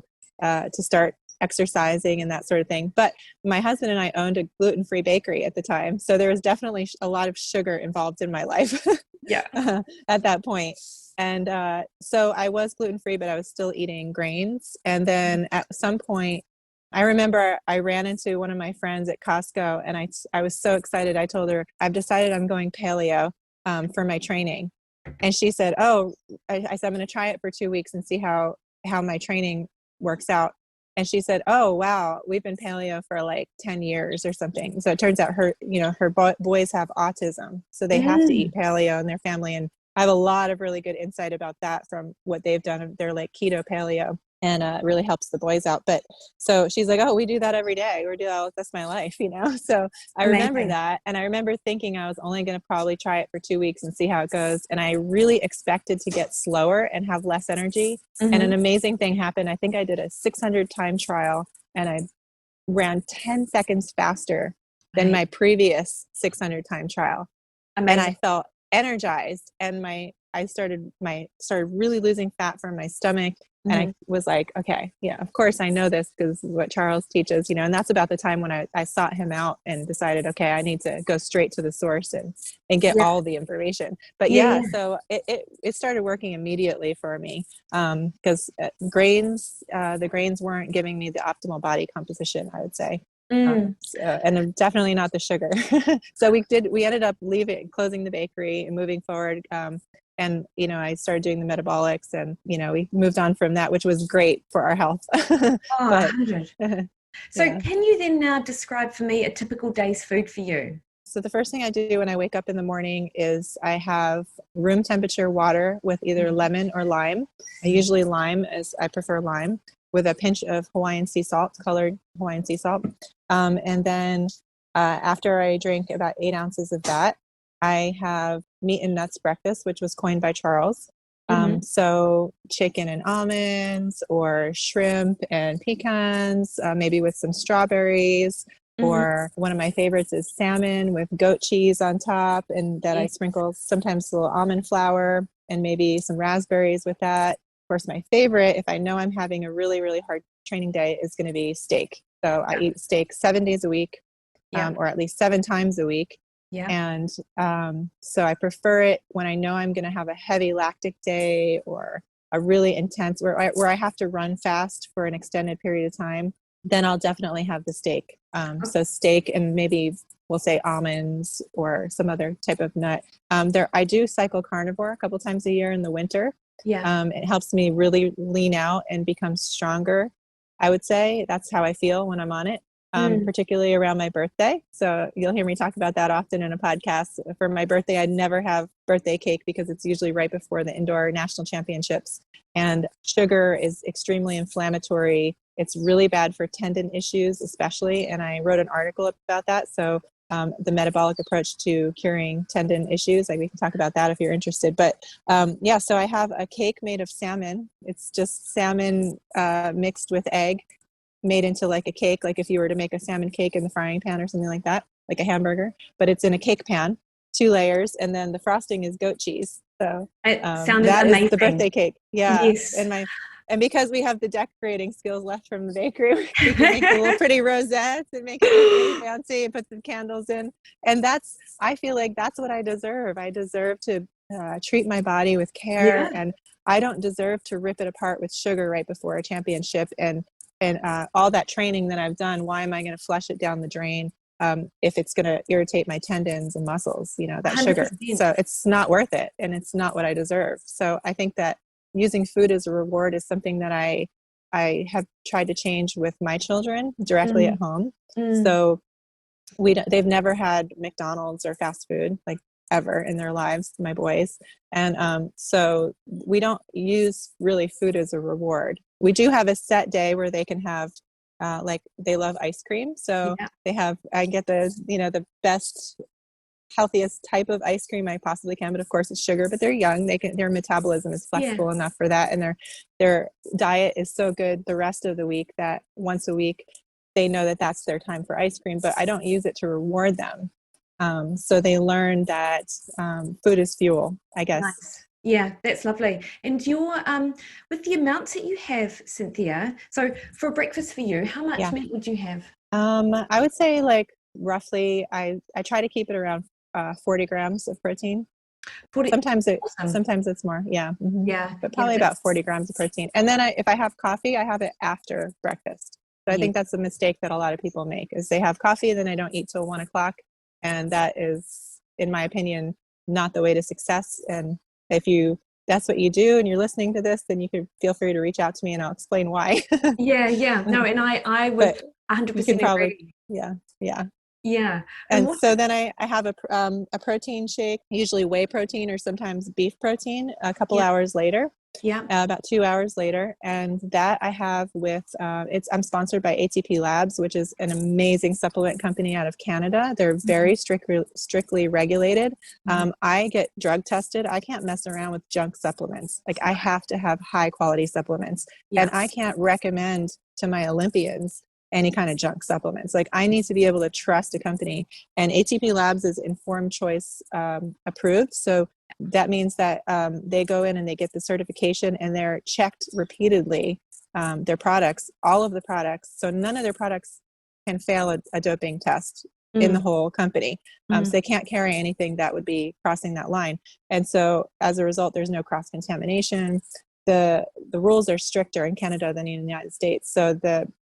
start exercising and that sort of thing. But my husband and I owned a gluten-free bakery at the time, so there was definitely a lot of sugar involved in my life at that point. And so I was gluten-free, but I was still eating grains. And then at some point, I remember I ran into one of my friends at Costco, and I was so excited. I told her, I've decided I'm going paleo for my training. And she said, oh, I said, I'm going to try it for 2 weeks and see how my training works out. And she said, oh, wow, we've been paleo for like 10 years or something. So it turns out her boys have autism. So they have to eat paleo in their family. And I have a lot of really good insight about that from what they've done. They're like keto paleo, and it really helps the boys out. But so she's like, oh, we do that every day. That's my life, So I remember that. And I remember thinking I was only going to probably try it for 2 weeks and see how it goes. And I really expected to get slower and have less energy. And an amazing thing happened. I think I did a 600 time trial, and I ran 10 seconds faster than my previous 600 time trial. Amazing. And I felt energized, and I started really losing fat from my stomach. And I was like, okay, of course I know this because this is what Charles teaches, and that's about the time when I sought him out and decided, okay, I need to go straight to the source and get all the information. But so it started working immediately for me because the grains weren't giving me the optimal body composition, I would say. And definitely not the sugar. So we ended up closing the bakery and moving forward. And, I started doing the metabolics, and, we moved on from that, which was great for our health. But, 100. So can you then now describe for me a typical day's food for you? So the first thing I do when I wake up in the morning is I have room temperature water with either lemon or lime. I usually I prefer lime, with a pinch of Hawaiian sea salt, colored Hawaiian sea salt. And then after I drink about 8 ounces of that, I have meat and nuts breakfast, which was coined by Charles. So chicken and almonds, or shrimp and pecans, maybe with some strawberries. Or one of my favorites is salmon with goat cheese on top, and that I sprinkle sometimes a little almond flour and maybe some raspberries with that. Of course, my favorite, if I know I'm having a really, really hard training day, is going to be steak. So I eat steak 7 days a week, or at least 7 times a week. And so I prefer it when I know I'm going to have a heavy lactic day or a really intense where I have to run fast for an extended period of time. Then I'll definitely have the steak. So steak and maybe we'll say almonds or some other type of nut. I do cycle carnivore a couple times a year in the winter. It helps me really lean out and become stronger. I would say that's how I feel when I'm on it, particularly around my birthday. So you'll hear me talk about that often in a podcast. For my birthday, I never have birthday cake because it's usually right before the indoor national championships. And sugar is extremely inflammatory. It's really bad for tendon issues, especially. And I wrote an article about that. So the metabolic approach to curing tendon issues, like we can talk about that if you're interested. But so I have a cake made of salmon. It's just salmon mixed with egg, made into like a cake, like if you were to make a salmon cake in the frying pan or something like that, like a hamburger, but it's in a cake pan, 2 layers, and then the frosting is goat cheese. So it sounded that amazing. is the birthday cake. Yeah. Yes. And because we have the decorating skills left from the bakery, we can make the little pretty rosettes and make it look really fancy and put the candles in. And I feel like that's what I deserve. I deserve to treat my body with care, and I don't deserve to rip it apart with sugar right before a championship. And all that training that I've done, why am I going to flush it down the drain if it's going to irritate my tendons and muscles, that 100%. Sugar. So it's not worth it, and it's not what I deserve. So I think that using food as a reward is something that I have tried to change with my children directly at home. So they've never had McDonald's or fast food like ever in their lives, my boys. And so we don't use really food as a reward. We do have a set day where they can have like they love ice cream. So I get the best, healthiest type of ice cream I possibly can, but of course it's sugar, but they're young. Their metabolism is flexible enough for that. And their diet is so good the rest of the week that once a week they know that that's their time for ice cream, but I don't use it to reward them. So they learn that food is fuel, I guess. Nice. Yeah, that's lovely. And your with the amounts that you have, Cynthia, so for breakfast for you, how much meat would you have? I would say like roughly, I try to keep it around 40 grams of protein. 40. Sometimes it's more. Yeah. Mm-hmm. Yeah. But probably about 40 grams of protein. And then if I have coffee, I have it after breakfast. So I think that's a mistake that a lot of people make is they have coffee, then they don't eat till 1 o'clock. And that is, in my opinion, not the way to success. And if that's what you do and you're listening to this, then you can feel free to reach out to me and I'll explain why. Yeah. No, and I would 100% agree. Yeah. And so then I have a protein shake, usually whey protein or sometimes beef protein, a couple hours later. About 2 hours later. And that I have with, I'm sponsored by ATP Labs, which is an amazing supplement company out of Canada. They're very strictly regulated. I get drug tested. I can't mess around with junk supplements. Like I have to have high quality supplements and I can't recommend to my Olympians any kind of junk supplements. Like I need to be able to trust a company, and ATP Labs is informed choice approved. So that means that they go in and they get the certification and they're checked repeatedly, their products, all of the products. So none of their products can fail a doping test in the whole company. So they can't carry anything that would be crossing that line. And so as a result, there's no cross-contamination. The rules are stricter in Canada than in the United States. So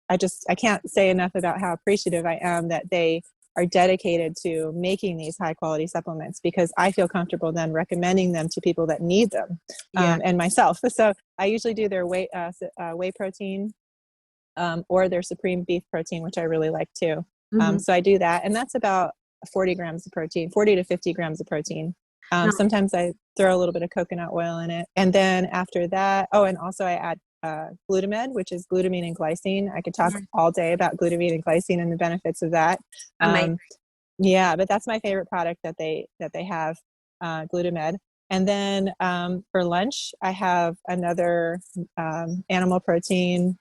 I can't say enough about how appreciative I am that they are dedicated to making these high quality supplements, because I feel comfortable then recommending them to people that need them and myself. So I usually do their whey protein or their supreme beef protein, which I really like too. So I do that, and that's about 40 grams of protein, 40 to 50 grams of protein. Sometimes I throw a little bit of coconut oil in it. And then after that, and also I add Glutamed, which is glutamine and glycine. I could talk all day about glutamine and glycine and the benefits of that. But that's my favorite product that they have, Glutamed. And then for lunch, I have another animal protein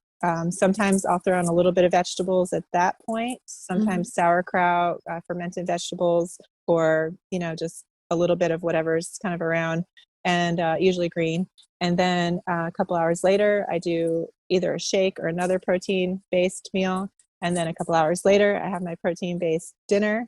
Sometimes I'll throw in a little bit of vegetables at that point. Sometimes sauerkraut, fermented vegetables, or, just a little bit of whatever's kind of around, and usually green. And then a couple hours later, I do either a shake or another protein-based meal. And then a couple hours later, I have my protein-based dinner,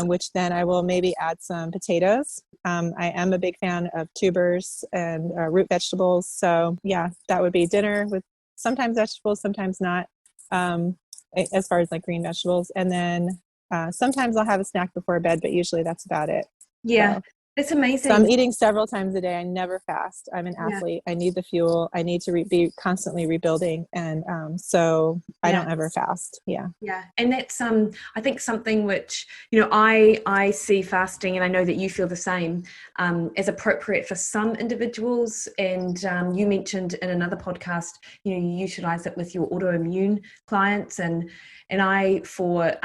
which then I will maybe add some potatoes. I am a big fan of tubers and root vegetables. So yeah, that would be dinner with sometimes vegetables, sometimes not, as far as like green vegetables. And then sometimes I'll have a snack before bed, but usually that's about it. Yeah. So, It's amazing. So I'm eating several times a day. I never fast. I'm an athlete. I need the fuel. I need to be constantly rebuilding. And so I don't ever fast. Yeah. Yeah. And that's, I think something which, I see fasting, and I know that you feel the same, as appropriate for some individuals. And you mentioned in another podcast, you utilize it with your autoimmune clients, and I, for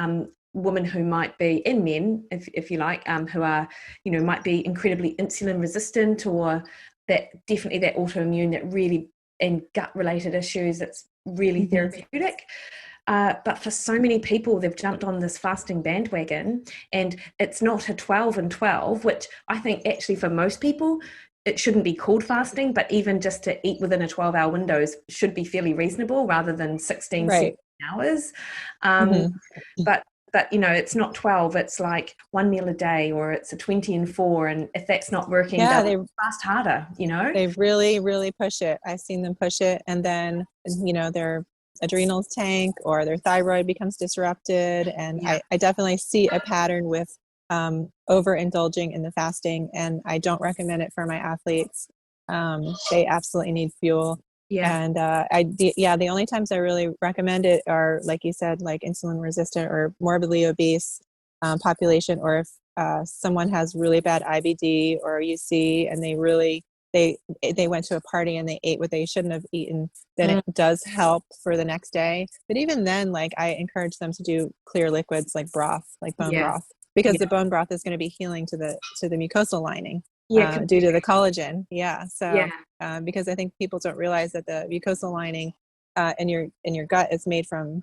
women who might be, and men, if you like, who are, might be incredibly insulin resistant, or that definitely that autoimmune, that really, and gut related issues, that's really therapeutic. But for so many people, they've jumped on this fasting bandwagon, and it's not a 12 and 12, which I think actually for most people, it shouldn't be called fasting, but even just to eat within a 12-hour windows should be fairly reasonable, rather than 16, 17 hours. But it's not 12, it's like one meal a day, or it's a 20 and 4. And if that's not working, they fast harder, They really, really push it. I've seen them push it. And then, their adrenals tank, or their thyroid becomes disrupted. And I definitely see a pattern with overindulging in the fasting. And I don't recommend it for my athletes. They absolutely need fuel. Yeah. And the only times I really recommend it are, like you said, like insulin resistant or morbidly obese population, or if someone has really bad IBD or UC, and they went to a party and they ate what they shouldn't have eaten, then it does help for the next day. But even then, like, I encourage them to do clear liquids like broth, like bone broth, because the bone broth is going to be healing to the mucosal lining. Due to the collagen. Because I think people don't realize that the mucosal lining in your gut is made from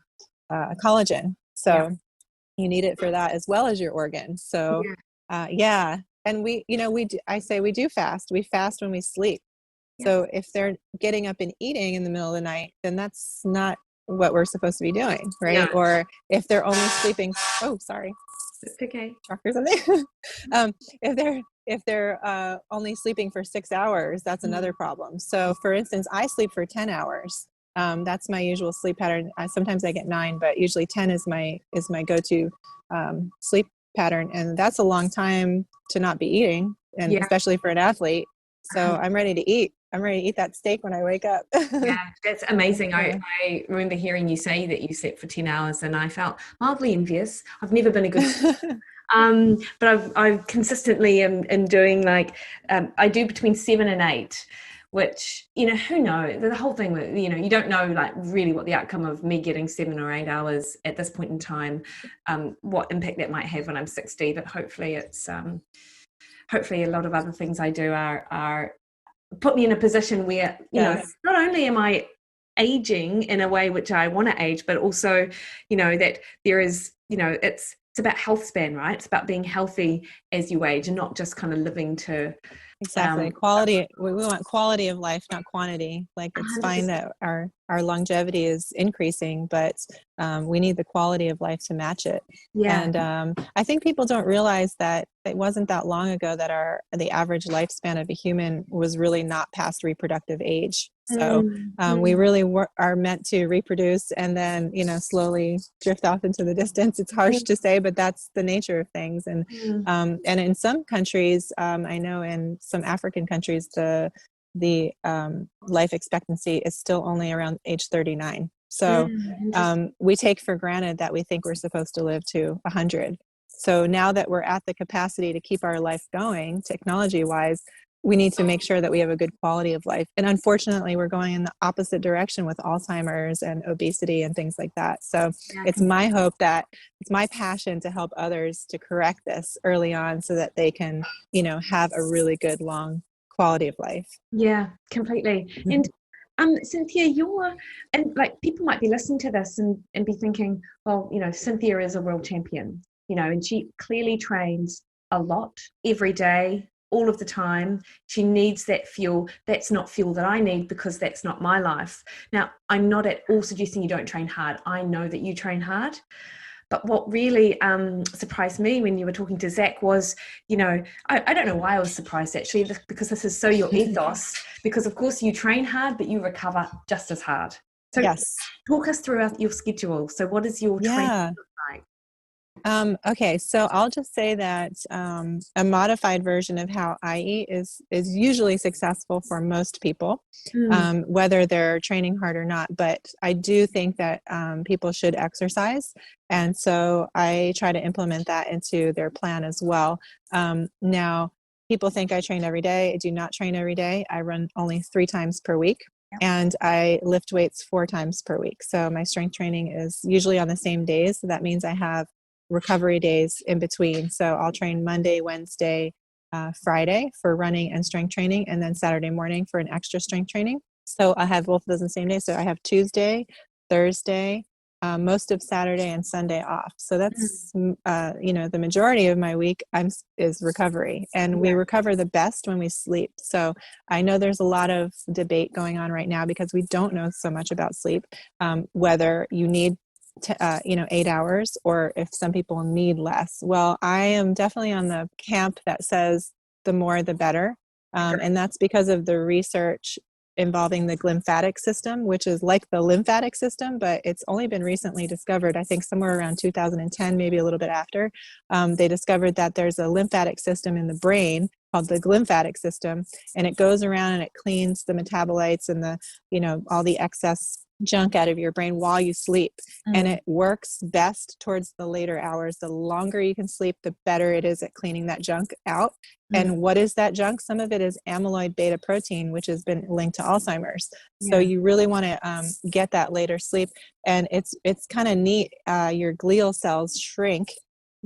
collagen. So you need it for that as well as your organs. So and we do fast. We fast when we sleep. So if they're getting up and eating in the middle of the night, then that's not what we're supposed to be doing, right? Or if they're only sleeping, it's okay. Truck or something. If they're only sleeping for 6 hours, that's another problem. So for instance, I sleep for 10 hours. That's my usual sleep pattern. Sometimes I get 9, but usually 10 is my go-to sleep pattern. And that's a long time to not be eating, and especially for an athlete. So I'm ready to eat. I'm ready to eat that steak when I wake up. Yeah, that's amazing. I remember hearing you say that you slept for 10 hours, and I felt mildly envious. I've never been a good but I've consistently am doing I do between 7 and 8, which, who knows, the whole thing with, you don't know like really what the outcome of me getting 7 or 8 hours at this point in time, what impact that might have when I'm 60, but hopefully it's hopefully a lot of other things I do are put me in a position where, not only am I aging in a way which I want to age, but also, that there is, it's about health span, right? It's about being healthy as you age, and not just kind of living to quality. We want quality of life, not quantity. Like, it's 100%. Fine that our longevity is increasing, but we need the quality of life to match it. And I think people don't realize that it wasn't that long ago that the average lifespan of a human was really not past reproductive age. So we really are meant to reproduce and then, slowly drift off into the distance. It's harsh to say, but that's the nature of things. And in some countries, I know in some African countries, the life expectancy is still only around age 39. So we take for granted that we think we're supposed to live to 100. So now that we're at the capacity to keep our life going, technology-wise, we need to make sure that we have a good quality of life. And unfortunately, we're going in the opposite direction with Alzheimer's and obesity and things like that. So it's my hope, that it's my passion to help others to correct this early on, so that they can, have a really good long quality of life. Yeah, completely. And Cynthia, and like people might be listening to this and be thinking, well, Cynthia is a world champion, and she clearly trains a lot every day, all of the time. She needs that fuel. That's not fuel that I need, because that's not my life. Now, I'm not at all suggesting you don't train hard. I know that you train hard. But what really surprised me when you were talking to Zach was, I don't know why I was surprised actually, because this is so your ethos, because of course you train hard, but you recover just as hard. So yes. Talk us through your schedule. So what is your training look like? Okay, so I'll just say that a modified version of how I eat is usually successful for most people, whether they're training hard or not. But I do think that people should exercise, and so I try to implement that into their plan as well. Now, people think I train every day. I do not train every day. I run only 3 times per week. And I lift weights 4 times per week. So my strength training is usually on the same days. So that means I have recovery days in between. So I'll train Monday, Wednesday, Friday for running and strength training, and then Saturday morning for an extra strength training. So I have both of those on the same day. So I have Tuesday, Thursday, most of Saturday and Sunday off. So that's, the majority of my week is recovery, and we recover the best when we sleep. So I know there's a lot of debate going on right now because we don't know so much about sleep, whether you need 8 hours or if some people need less. Well, I am definitely on the camp that says the more the better. And that's because of the research involving the glymphatic system, which is like the lymphatic system, but it's only been recently discovered, I think somewhere around 2010, maybe a little bit after. They discovered that there's a lymphatic system in the brain called the glymphatic system, and it goes around and it cleans the metabolites and the, all the excess junk out of your brain while you sleep. And it works best towards the later hours. The longer you can sleep, the better it is at cleaning that junk out. And what is that junk? Some of it is amyloid beta protein, which has been linked to Alzheimer's. So you really want to get that later sleep. And it's kind of neat. Your glial cells shrink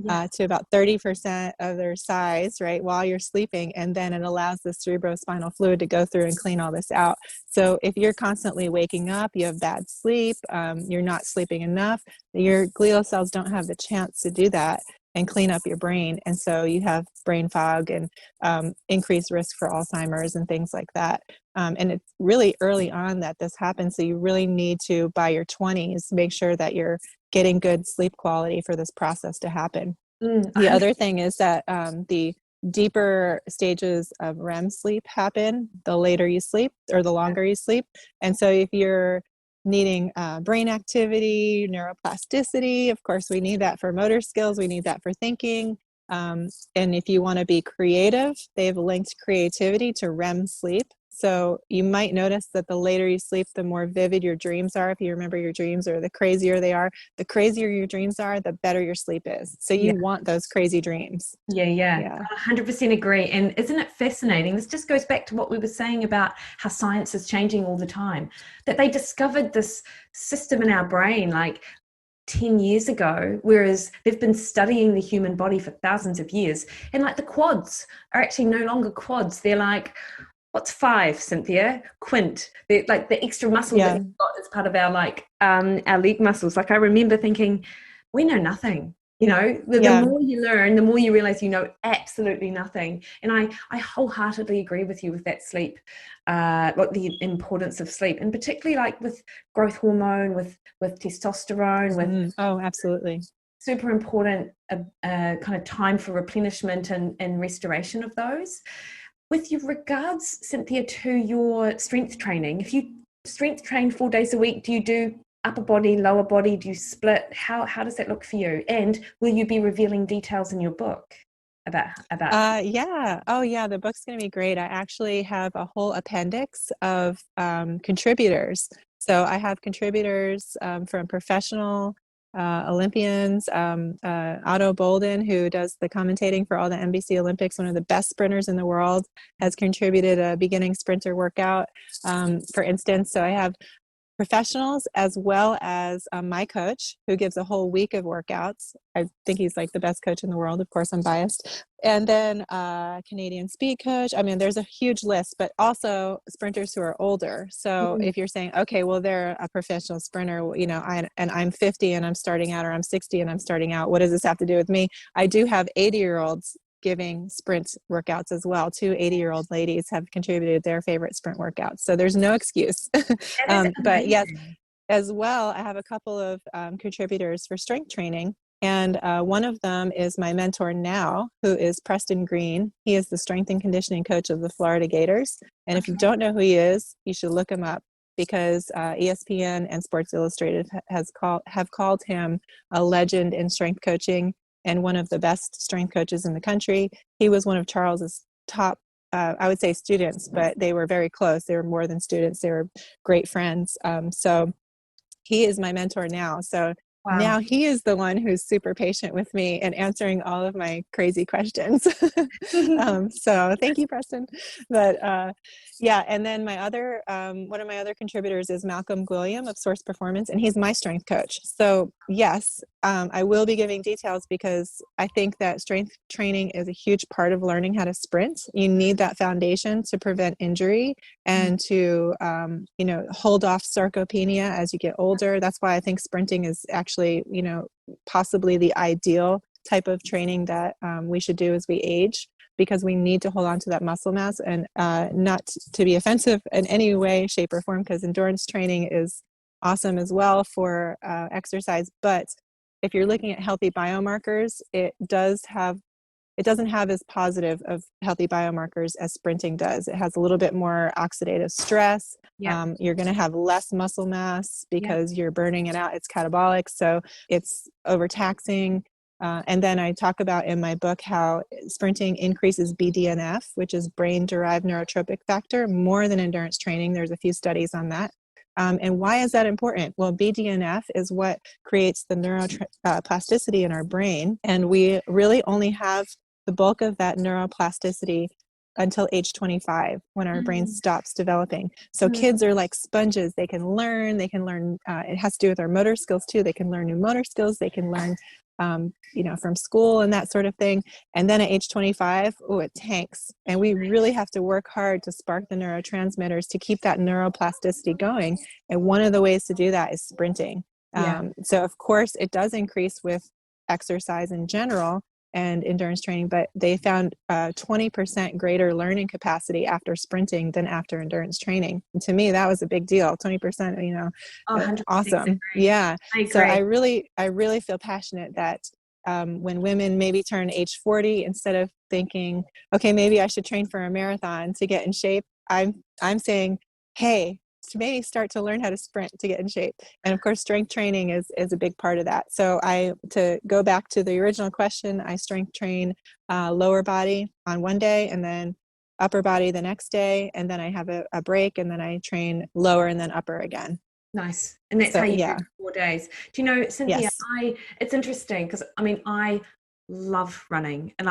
to about 30% of their size, right, while you're sleeping. And then it allows the cerebrospinal fluid to go through and clean all this out. So if you're constantly waking up, you have bad sleep, you're not sleeping enough, your glial cells don't have the chance to do that and clean up your brain. And so you have brain fog and increased risk for Alzheimer's and things like that. And it's really early on that this happens. So you really need to, by your 20s, make sure that you're getting good sleep quality for this process to happen. The other thing is that the deeper stages of REM sleep happen the later you sleep or the longer you sleep. And so if you're needing brain activity, neuroplasticity, of course, we need that for motor skills. We need that for thinking. And if you want to be creative, they've linked creativity to REM sleep. So you might notice that the later you sleep, the more vivid your dreams are. If you remember your dreams, or the crazier they are, the crazier your dreams are, the better your sleep is. So you want those crazy dreams. Yeah. 100% agree. And isn't it fascinating? This just goes back to what we were saying about how science is changing all the time, that they discovered this system in our brain like 10 years ago, whereas they've been studying the human body for thousands of years. And like the quads are actually no longer quads. They're like, what's 5, Cynthia? Quint. They're like the extra muscle that we've got as part of our our leg muscles. Like I remember thinking, we know nothing. The more you learn, the more you realize you know absolutely nothing. And I wholeheartedly agree with you with that sleep, like the importance of sleep, and particularly like with growth hormone, with testosterone, with absolutely. Super important kind of time for replenishment and restoration of those. With your regards, Cynthia, to your strength training, if you strength train 4 days a week, do you do upper body, lower body? Do you split? How does that look for you? And will you be revealing details in your book about? The book's going to be great. I actually have a whole appendix of contributors. So I have contributors from professional Olympians, Otto Bolden, who does the commentating for all the NBC Olympics, one of the best sprinters in the world, has contributed a beginning sprinter workout, for instance. So I have professionals, as well as my coach, who gives a whole week of workouts. I think he's like the best coach in the world. Of course, I'm biased. And then Canadian speed coach. I mean, there's a huge list, but also sprinters who are older. So if you're saying, okay, well, they're a professional sprinter, you know, and I'm 50 and I'm starting out, or I'm 60 and I'm starting out, what does this have to do with me? I do have 80-year-olds giving sprint workouts as well. Two 80-year-old ladies have contributed their favorite sprint workouts. So there's no excuse. But yes, as well, I have a couple of contributors for strength training. And one of them is my mentor now, who is Preston Green. He is the strength and conditioning coach of the Florida Gators. And if you don't know who he is, you should look him up, because ESPN and Sports Illustrated have called him a legend in strength coaching and one of the best strength coaches in the country. He was one of Charles's top, I would say, students, but they were very close. They were more than students. They were great friends. So he is my mentor now. So now he is the one who's super patient with me and answering all of my crazy questions. So thank you, Preston. But yeah, and then my other, one of my other contributors is Malcolm Gwilliam of Source Performance, and he's my strength coach. So yes, I will be giving details, because I think that strength training is a huge part of learning how to sprint. You need that foundation to prevent injury and to, you know, hold off sarcopenia as you get older. That's why I think sprinting is actually, you know, possibly the ideal type of training that we should do as we age, because we need to hold on to that muscle mass. And not to be offensive in any way, shape, or form, because endurance training is awesome as well for exercise. But if you're looking at healthy biomarkers, it doesn't have as positive of healthy biomarkers as sprinting does. It has a little bit more oxidative stress. You're going to have less muscle mass because you're burning it out. It's catabolic, so it's overtaxing. And then I talk about in my book how sprinting increases BDNF, which is brain-derived neurotrophic factor, more than endurance training. There's a few studies on that. And why is that important? Well, BDNF is what creates the neuroplasticity in our brain. And we really only have the bulk of that neuroplasticity until age 25, when our brain stops developing. So kids are like sponges. They can learn, it has to do with our motor skills too. They can learn new motor skills. They can learn, you know, from school and that sort of thing. And then at age 25, it tanks. And we really have to work hard to spark the neurotransmitters to keep that neuroplasticity going. And one of the ways to do that is sprinting. So of course it does increase with exercise in general and endurance training, but they found 20% greater learning capacity after sprinting than after endurance training. And to me, that was a big deal. 20%, you know, awesome. Agree. Yeah. So I really feel passionate that when women maybe turn age 40, instead of thinking, okay, maybe I should train for a marathon to get in shape, I'm saying, hey, to maybe start to learn how to sprint to get in shape. And of course, strength training is a big part of that. So to go back to the original question, I strength train lower body on one day, and then upper body the next day. And then I have a break, and then I train lower and then upper again. Nice. And that's how you do it for 4 days. Do you know, Cynthia, it's interesting because I love running, and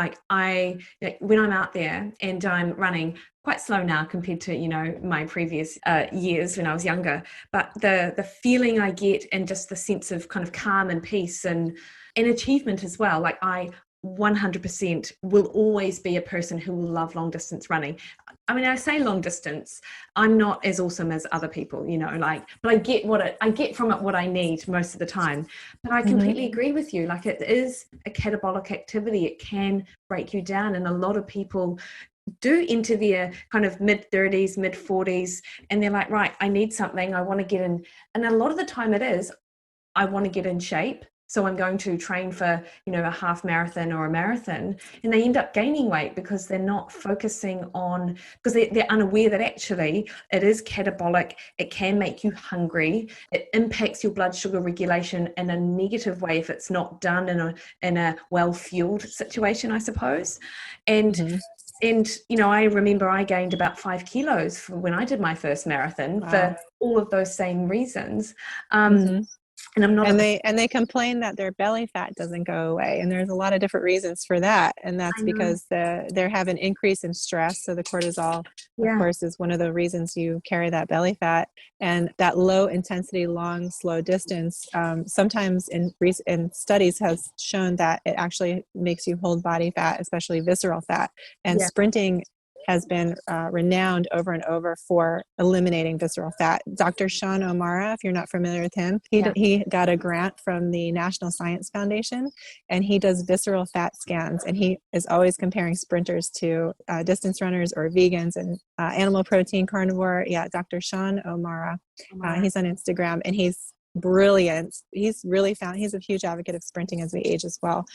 when I'm out there and I'm running quite slow now compared to, you know, my previous years when I was younger, but the feeling I get and just the sense of kind of calm and peace and achievement as well, like I 100% will always be a person who will love long distance running. I mean, I say long distance, I'm not as awesome as other people, you know, but I get from it what I need most of the time. But I completely agree with you. Like, it is a catabolic activity. It can break you down. And a lot of people do into their kind of mid-30s, mid-40s, and they're like, right, I need something. I want to get in. And a lot of the time it is, I want to get in shape. So I'm going to train for, you know, a half marathon or a marathon, and they end up gaining weight because they're not focusing on, because they're unaware that actually it is catabolic. It can make you hungry. It impacts your blood sugar regulation in a negative way if it's not done in a well-fueled situation, I suppose. And you know, I remember I gained about 5 kilos when I did my first marathon for all of those same reasons. And I'm not. And they complain that their belly fat doesn't go away, and there's a lot of different reasons for that. And that's because they're having an increase in stress. So the cortisol, of course, is one of the reasons you carry that belly fat. And that low intensity, long, slow distance, sometimes in studies has shown that it actually makes you hold body fat, especially visceral fat. And sprinting has been renowned over and over for eliminating visceral fat. Dr. Sean O'Mara, if you're not familiar with him, he got a grant from the National Science Foundation, and he does visceral fat scans, and he is always comparing sprinters to distance runners or vegans and animal protein carnivore. Yeah, Dr. Sean O'Mara. He's on Instagram, and he's brilliant. He's a huge advocate of sprinting as we age as well.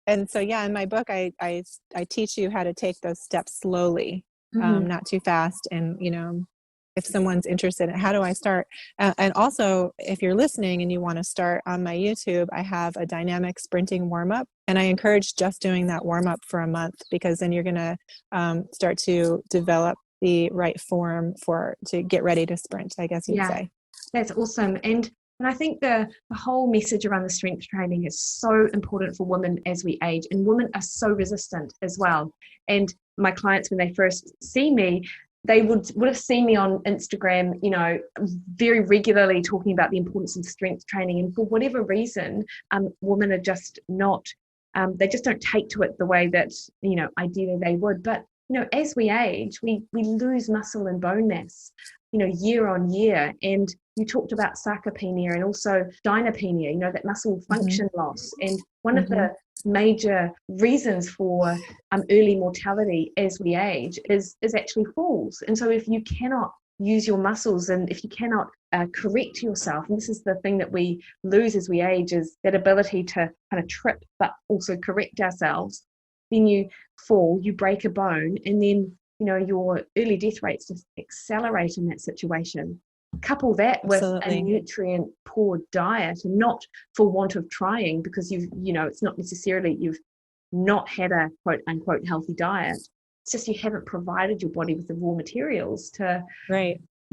And so, in my book, I teach you how to take those steps slowly, not too fast. And, if someone's interested in how do I start? And also, if you're listening and you want to start on my YouTube, I have a dynamic sprinting warm-up. And I encourage just doing that warm-up for a month, because then you're going to start to develop the right form to get ready to sprint, I guess you'd say. That's awesome. And I think the whole message around the strength training is so important for women as we age, and women are so resistant as well. And my clients, when they first see me, they would have seen me on Instagram, very regularly talking about the importance of strength training. And for whatever reason, women are just not, they just don't take to it the way that, ideally they would. But, as we age, we lose muscle and bone mass, year on year. And you talked about sarcopenia and also dynapenia, that muscle function loss. And one of the major reasons for early mortality as we age is actually falls. And so if you cannot use your muscles, and if you cannot correct yourself, and this is the thing that we lose as we age, is that ability to kind of trip but also correct ourselves, then you fall, you break a bone, and then your early death rates just accelerate in that situation. Couple that with a nutrient poor diet, and not for want of trying, because it's not necessarily you've not had a quote unquote healthy diet. It's just you haven't provided your body with the raw materials to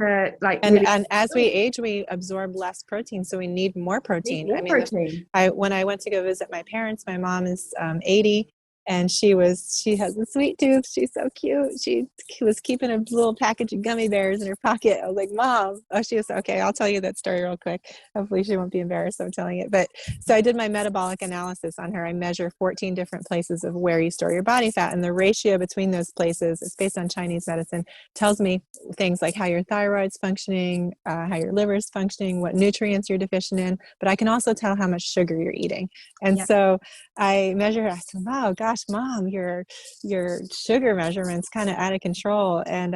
and as we age, we absorb less protein, so we need more protein. When I went to go visit my parents, my mom is 80. And she has a sweet tooth. She's so cute. She was keeping a little package of gummy bears in her pocket. I was like, Mom. Oh, she was, okay, I'll tell you that story real quick. Hopefully she won't be embarrassed I'm telling it. But so I did my metabolic analysis on her. I measure 14 different places of where you store your body fat. And the ratio between those places, it's based on Chinese medicine, tells me things like how your thyroid's functioning, how your liver's functioning, what nutrients you're deficient in. But I can also tell how much sugar you're eating. And so I measure her. I said, wow, gosh, Mom, your sugar measurement's kind of out of control. And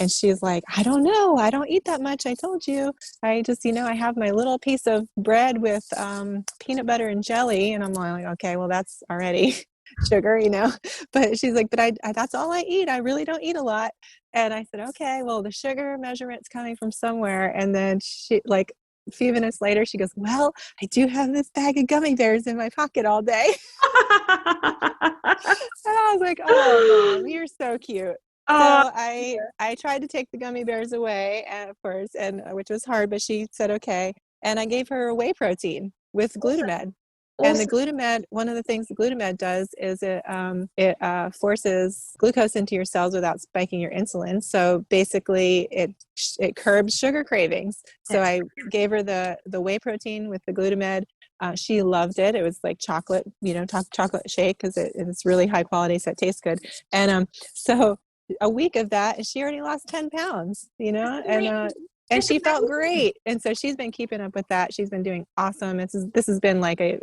she's like, I don't know. I don't eat that much. I told you. I just, I have my little piece of bread with peanut butter and jelly. And I'm like, okay, well, that's already sugar, But she's like, but I that's all I eat. I really don't eat a lot. And I said, okay, well, the sugar measurement's coming from somewhere. And then she, like, a few minutes later, she goes, well, I do have this bag of gummy bears in my pocket all day. And I was like, oh, Mom, you're so cute. So I tried to take the gummy bears away, and of course, which was hard, but she said, okay. And I gave her whey protein with glutamate. And the glutamate, one of the things the glutamate does is it forces glucose into your cells without spiking your insulin. So basically it curbs sugar cravings. So I gave her the whey protein with the glutamate. She loved it. It was like chocolate, chocolate shake, because it's really high quality, so it tastes good. And so a week of that, and she already lost 10 pounds, and she felt great. And so she's been keeping up with that. She's been doing awesome. This has been like a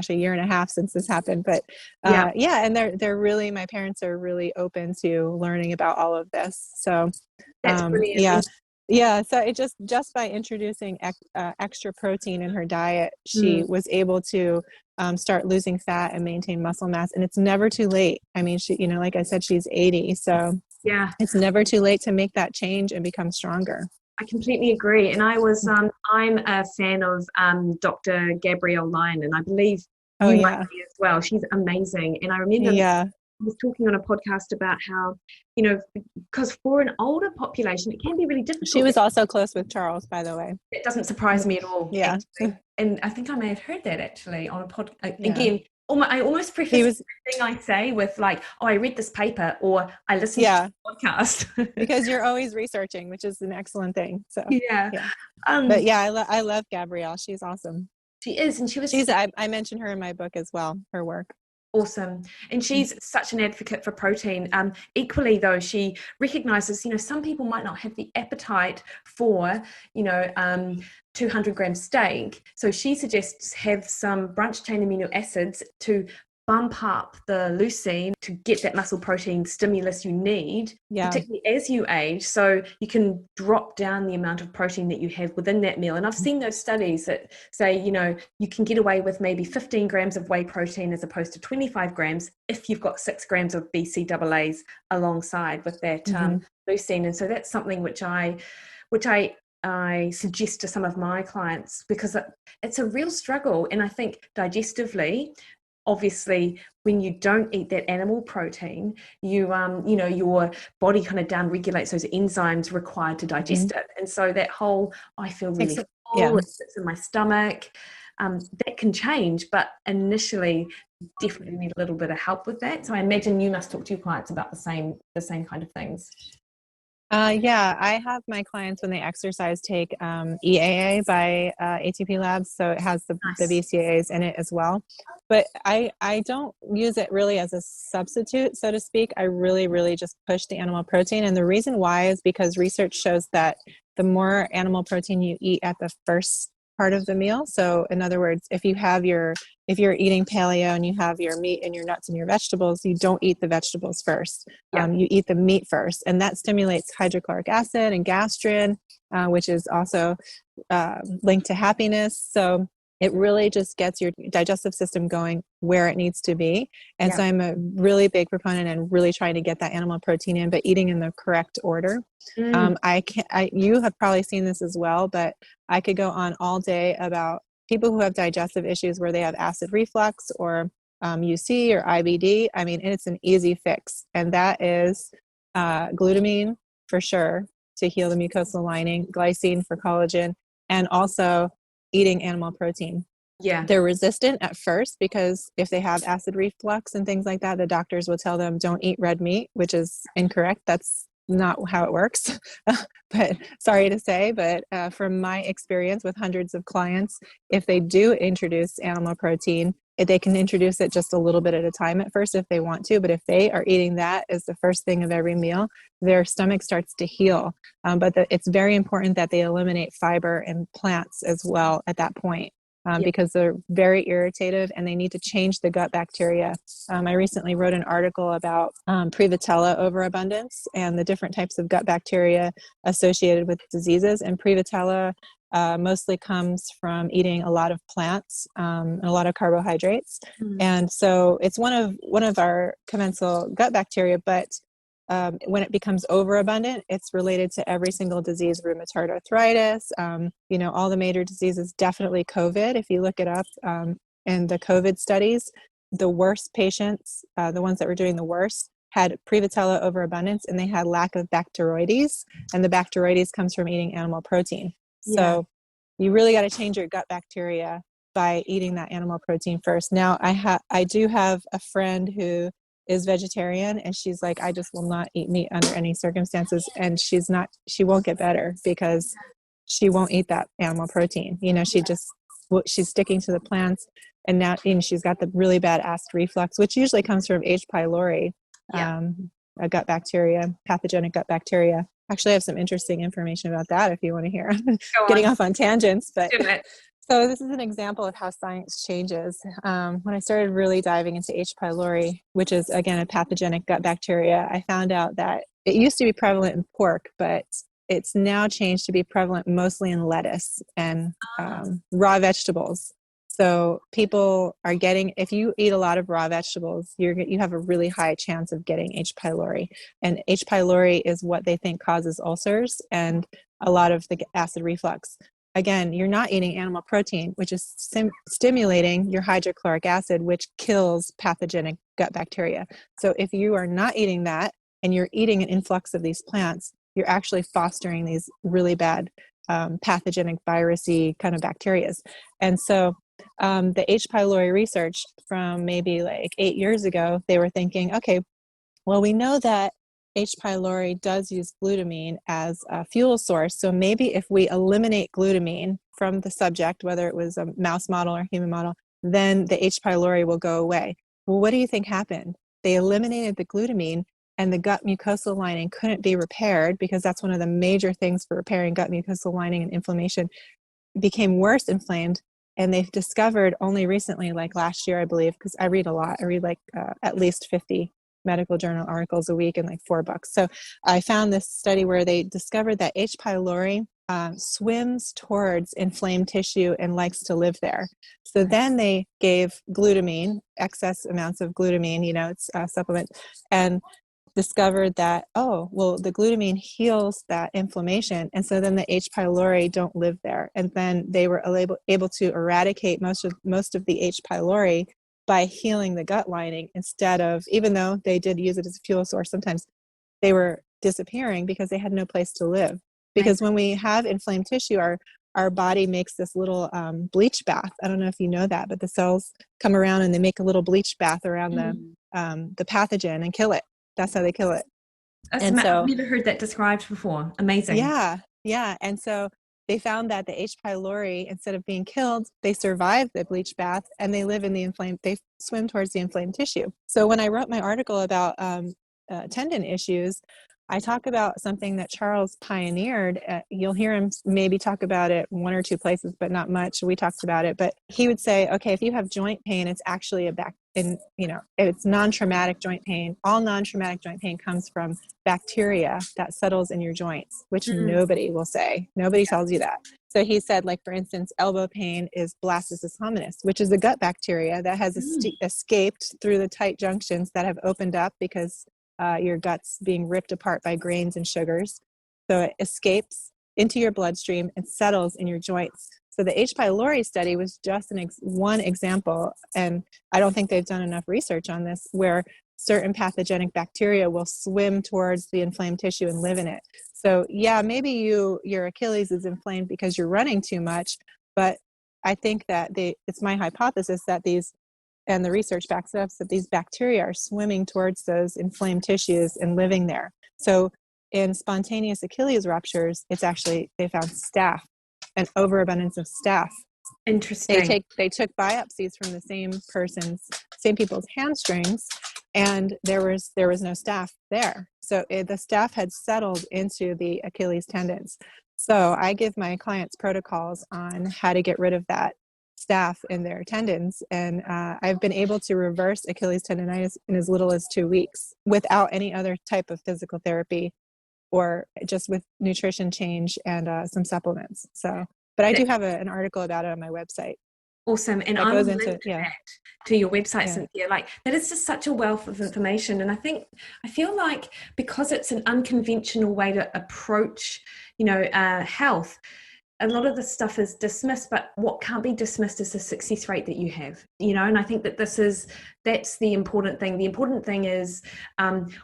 year and a half since this happened. But and they're really, my parents are really open to learning about all of this. So that's brilliant. Yeah. So it just by introducing extra protein in her diet, she was able to start losing fat and maintain muscle mass. And it's never too late. I mean, she, like I said, she's 80. So it's never too late to make that change and become stronger. I completely agree. And I'm a fan of Dr. Gabrielle Lyon, and I believe you might be as well. She's amazing. And I remember I was talking on a podcast about how, because for an older population, it can be really difficult. She was also close with Charles, by the way. It doesn't surprise me at all. Yeah. and I think I may have heard that actually on a pod. Yeah. Again, I almost preface everything I say with like, oh, I read this paper or I listened to a podcast. Because you're always researching, which is an excellent thing. So yeah. But yeah, I love Gabrielle. She's awesome. She is, and I mentioned her in my book as well, her work. Awesome. And she's such an advocate for protein. Equally, though, she recognizes, some people might not have the appetite for, 200-gram steak. So she suggests have some branched chain amino acids to bump up the leucine to get that muscle protein stimulus you need, particularly as you age, so you can drop down the amount of protein that you have within that meal. And I've seen those studies that say, you can get away with maybe 15 grams of whey protein as opposed to 25 grams if you've got 6 grams of BCAAs alongside with that leucine. And so that's something which I suggest to some of my clients, because it's a real struggle. And I think digestively, obviously, when you don't eat that animal protein, your body kind of down regulates those enzymes required to digest it. And so that whole, I feel really full, it sits in my stomach, that can change. But initially, definitely need a little bit of help with that. So I imagine you must talk to your clients about the same kind of things. I have my clients, when they exercise, take EAA by ATP Labs, so it has the BCAAs in it as well. But I don't use it really as a substitute, so to speak. I really just push the animal protein, and the reason why is because research shows that the more animal protein you eat at the first part of the meal, so in other words, if you're eating paleo and you have your meat and your nuts and your vegetables, you don't eat the vegetables first. You eat the meat first, and that stimulates hydrochloric acid and gastrin, which is also linked to happiness. So it really just gets your digestive system going where it needs to be. And so I'm a really big proponent and really trying to get that animal protein in, but eating in the correct order. You have probably seen this as well, but I could go on all day about people who have digestive issues where they have acid reflux or UC or IBD. I mean, it's an easy fix. And that is glutamine for sure to heal the mucosal lining, glycine for collagen, and also eating animal protein. They're resistant at first because if they have acid reflux and things like that, the doctors will tell them don't eat red meat, which is incorrect. That's not how it works. But sorry to say, but from my experience with hundreds of clients, if they do introduce animal protein, they can introduce it just a little bit at a time at first if they want to. But if they are eating that as the first thing of every meal, their stomach starts to heal. But it's very important that they eliminate fiber and plants as well at that point. Because they're very irritative and they need to change the gut bacteria. I recently wrote an article about Prevotella overabundance and the different types of gut bacteria associated with diseases. And Prevotella mostly comes from eating a lot of plants and a lot of carbohydrates. And so it's one of our commensal gut bacteria, but when it becomes overabundant, it's related to every single disease, rheumatoid arthritis, all the major diseases, definitely COVID. If you look it up in the COVID studies, the worst patients, the ones that were doing the worst, had Prevotella overabundance and they had lack of Bacteroides. And the Bacteroides comes from eating animal protein. So you really got to change your gut bacteria by eating that animal protein first. Now, I do have a friend who is vegetarian and she's like, I just will not eat meat under any circumstances. And she won't get better because she won't eat that animal protein. She's sticking to the plants, and now she's got the really bad acid reflux, which usually comes from H. pylori, a gut bacteria, pathogenic gut bacteria. Actually, I have some interesting information about that if you want to hear. Getting off on tangents, but so this is an example of how science changes. When I started really diving into H. pylori, which is, again, a pathogenic gut bacteria, I found out that it used to be prevalent in pork, but it's now changed to be prevalent mostly in lettuce and raw vegetables. So people are getting, if you eat a lot of raw vegetables, you have a really high chance of getting H. pylori. And H. pylori is what they think causes ulcers and a lot of the acid reflux. Again, you're not eating animal protein, which is stimulating your hydrochloric acid, which kills pathogenic gut bacteria. So if you are not eating that and you're eating an influx of these plants, you're actually fostering these really bad pathogenic virusy kind of bacterias. And so the H. pylori research from maybe like 8 years ago, they were thinking, okay, well, we know that H. pylori does use glutamine as a fuel source. So maybe if we eliminate glutamine from the subject, whether it was a mouse model or human model, then the H. pylori will go away. Well, what do you think happened? They eliminated the glutamine, and the gut mucosal lining couldn't be repaired, because that's one of the major things for repairing gut mucosal lining, and inflammation became worse inflamed. And they've discovered only recently, like last year, I believe, because I read a lot. I read like at least 50 medical journal articles a week and like 4 books. So I found this study where they discovered that H. pylori swims towards inflamed tissue and likes to live there. So then they gave glutamine, excess amounts of glutamine, it's a supplement, and discovered that, oh, well, the glutamine heals that inflammation. And so then the H. pylori don't live there. And then they were able to eradicate most of the H. pylori by healing the gut lining, instead of, even though they did use it as a fuel source, sometimes they were disappearing because they had no place to live. Because when we have inflamed tissue, our body makes this little bleach bath. I don't know if you know that, but the cells come around and they make a little bleach bath around the pathogen and kill it. That's how they kill it. I've never heard that described before. Amazing. Yeah. And so they found that the H. pylori, instead of being killed, they survive the bleach bath, and they live in they swim towards the inflamed tissue. So when I wrote my article about tendon issues, I talk about something that Charles pioneered. You'll hear him maybe talk about it 1 or 2 places, but not much. We talked about it, but he would say, okay, if you have joint pain, it's actually it's non-traumatic joint pain. All non-traumatic joint pain comes from bacteria that settles in your joints, which nobody will say. Nobody tells you that. So he said, like, for instance, elbow pain is Blastocystis hominis, which is a gut bacteria that has escaped through the tight junctions that have opened up because your gut's being ripped apart by grains and sugars. So it escapes into your bloodstream and settles in your joints. So the H. pylori study was just one example, and I don't think they've done enough research on this, where certain pathogenic bacteria will swim towards the inflamed tissue and live in it. So yeah, maybe your Achilles is inflamed because you're running too much, but I think that it's my hypothesis that and the research backs it up, that these bacteria are swimming towards those inflamed tissues and living there. So in spontaneous Achilles ruptures, it's actually, they found staph, an overabundance of staph. Interesting. They took biopsies from the same people's hamstrings, and there was no staph there. So the staph had settled into the Achilles tendons. So I give my clients protocols on how to get rid of that staph in their tendons, and I've been able to reverse Achilles tendonitis in as little as 2 weeks without any other type of physical therapy, or just with nutrition change and some supplements. So, but I do have an article about it on my website. Awesome. And I will link to your website, Cynthia. Like, that is just such a wealth of information. And I feel like because it's an unconventional way to approach, health, a lot of the stuff is dismissed, but what can't be dismissed is the success rate that you have, and I think that that's the important thing. The important thing is,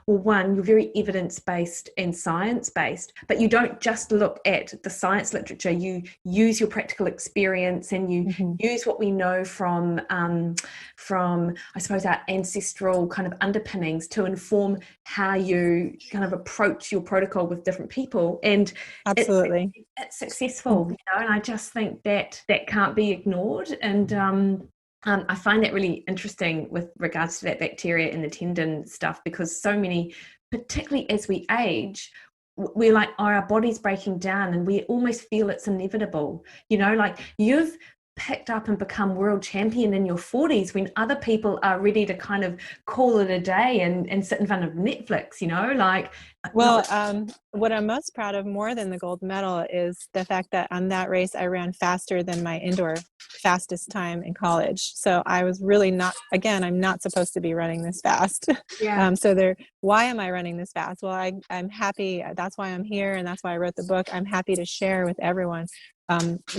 one, you're very evidence-based and science-based, but you don't just look at the science literature. You use your practical experience, and you use what we know from, I suppose, our ancestral kind of underpinnings to inform how you kind of approach your protocol with different people. And absolutely, it's successful, and I just think that can't be ignored. And I find that really interesting with regards to that bacteria in the tendon stuff, because so many, particularly as we age, we're like, our body's breaking down, and we almost feel it's inevitable. Like, you've picked up and become world champion in your 40s when other people are ready to kind of call it a day and sit in front of Netflix, what I'm most proud of, more than the gold medal, is the fact that on that race I ran faster than my indoor fastest time in college. So I was really I'm not supposed to be running this fast. Why am I running this fast? Well, I'm happy. That's why I'm here, and that's why I wrote the book. I'm happy to share with everyone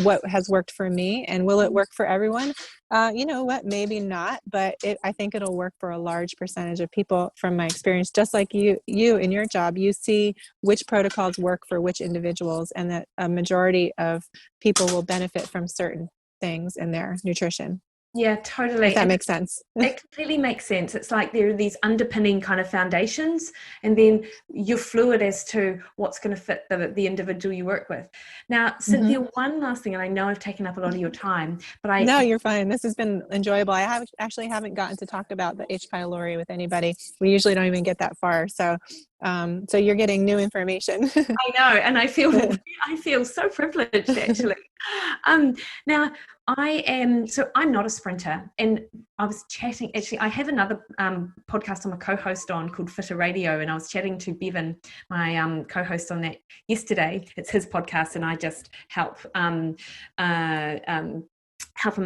what has worked for me, and will it work for everyone? You know what, maybe not, but I think it'll work for a large percentage of people from my experience. Just like you in your job, you see which protocols work for which individuals, and that a majority of people will benefit from certain things in their nutrition. Yeah, totally. If that makes sense. It completely makes sense. It's like there are these underpinning kind of foundations, and then you're fluid as to what's going to fit the individual you work with. Now, Cynthia, one last thing, and I know I've taken up a lot of your time, but No, you're fine. This has been enjoyable. I haven't gotten to talk about the H. pylori with anybody. We usually don't even get that far. So you're getting new information. I know, and I feel so privileged actually. Now I'm not a sprinter, and I was chatting. Actually, I have another podcast I'm a co-host on called Fitter Radio, and I was chatting to Bevan, my co-host on that yesterday. It's his podcast, and I just help him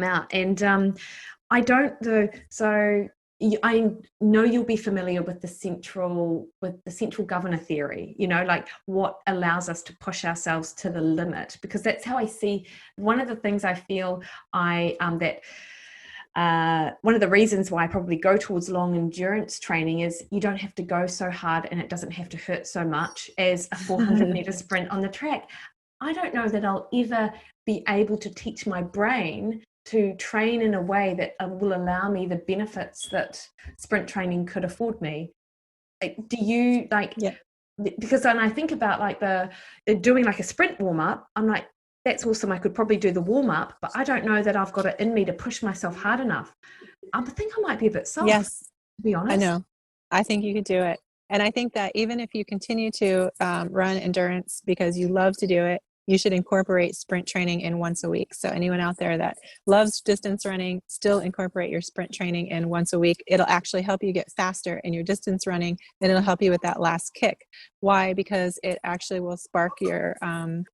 out. And I don't so. I know you'll be familiar with the central governor theory, you know, like what allows us to push ourselves to the limit, because that's how I see one of the things I feel one of the reasons why I probably go towards long endurance training is you don't have to go so hard and it doesn't have to hurt so much as a 400-meter sprint on the track. I don't know that I'll ever be able to teach my brain to train in a way that will allow me the benefits that sprint training could afford me. Do you because when I think about like doing like a sprint warm-up, I'm like, that's awesome. I could probably do the warm-up, but I don't know that I've got it in me to push myself hard enough. I think I might be a bit soft, yes, to be honest. I know. I think you could do it. And I think that even if you continue to run endurance because you love to do it, you should incorporate sprint training in once a week. So anyone out there that loves distance running, still incorporate your sprint training in once a week. It'll actually help you get faster in your distance running, and it'll help you with that last kick. Why? Because it actually will spark your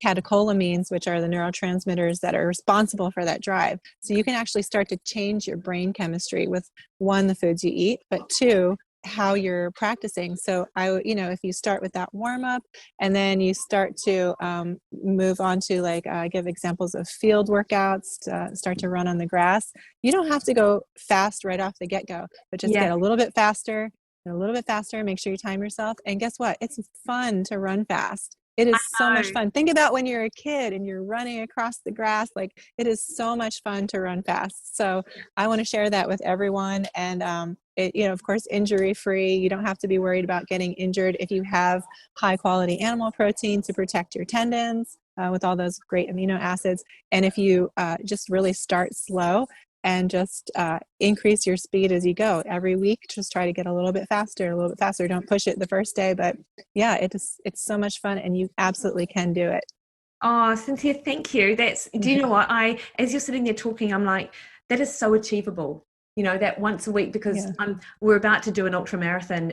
catecholamines, which are the neurotransmitters that are responsible for that drive. So you can actually start to change your brain chemistry with, one, the foods you eat, but two, how you're practicing. So if you start with that warm up, and then you start to move on to give examples of field workouts, start to run on the grass. You don't have to go fast right off the get-go, but just get a little bit faster and a little bit faster. Make sure you time yourself. And guess what? It's fun to run fast. It is so much fun. Think about when you're a kid and you're running across the grass. Like, it is so much fun to run fast. So I want to share that with everyone. And of course, injury free. You don't have to be worried about getting injured if you have high quality animal protein to protect your tendons with all those great amino acids. And if you just really start slow and just increase your speed as you go every week, just try to get a little bit faster. Don't push it the first day, but yeah, it's so much fun, and you absolutely can do it. Oh, Cynthia, thank you. Do you know what? As you're sitting there talking, I'm like, that is so achievable. You know, that once a week, because we're about to do an ultra marathon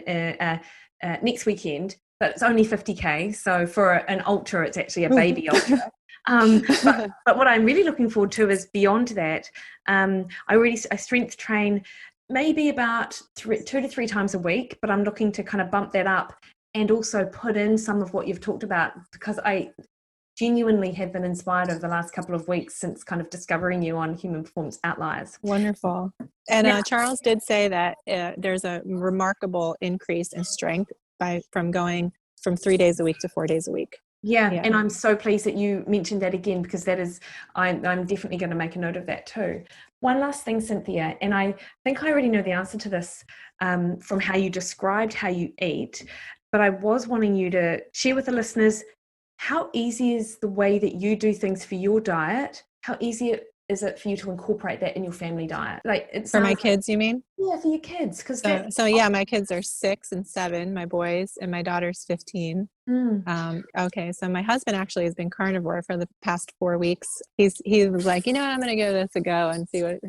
next weekend, but it's only 50K. So for an ultra, it's actually a baby ultra. But what I'm really looking forward to is beyond that. I strength train maybe about 2 to 3 times a week, but I'm looking to kind of bump that up and also put in some of what you've talked about, because I genuinely have been inspired over the last couple of weeks since kind of discovering you on Human Performance Outliers. Wonderful. And Charles did say that there's a remarkable increase in strength from going from 3 days a week to 4 days a week. Yeah, and I'm so pleased that you mentioned that again, because that is, I'm definitely going to make a note of that too. One last thing, Cynthia, and I think I already know the answer to this from how you described how you eat, but I was wanting you to share with the listeners, how easy is the way that you do things for your diet? How easy is it for you to incorporate that in your family diet? For my kids, you mean? Yeah, for your kids. My kids are 6 and 7, my boys, and my daughter's 15. So my husband actually has been carnivore for the past 4 weeks. He was like, I'm going to give this a go and see what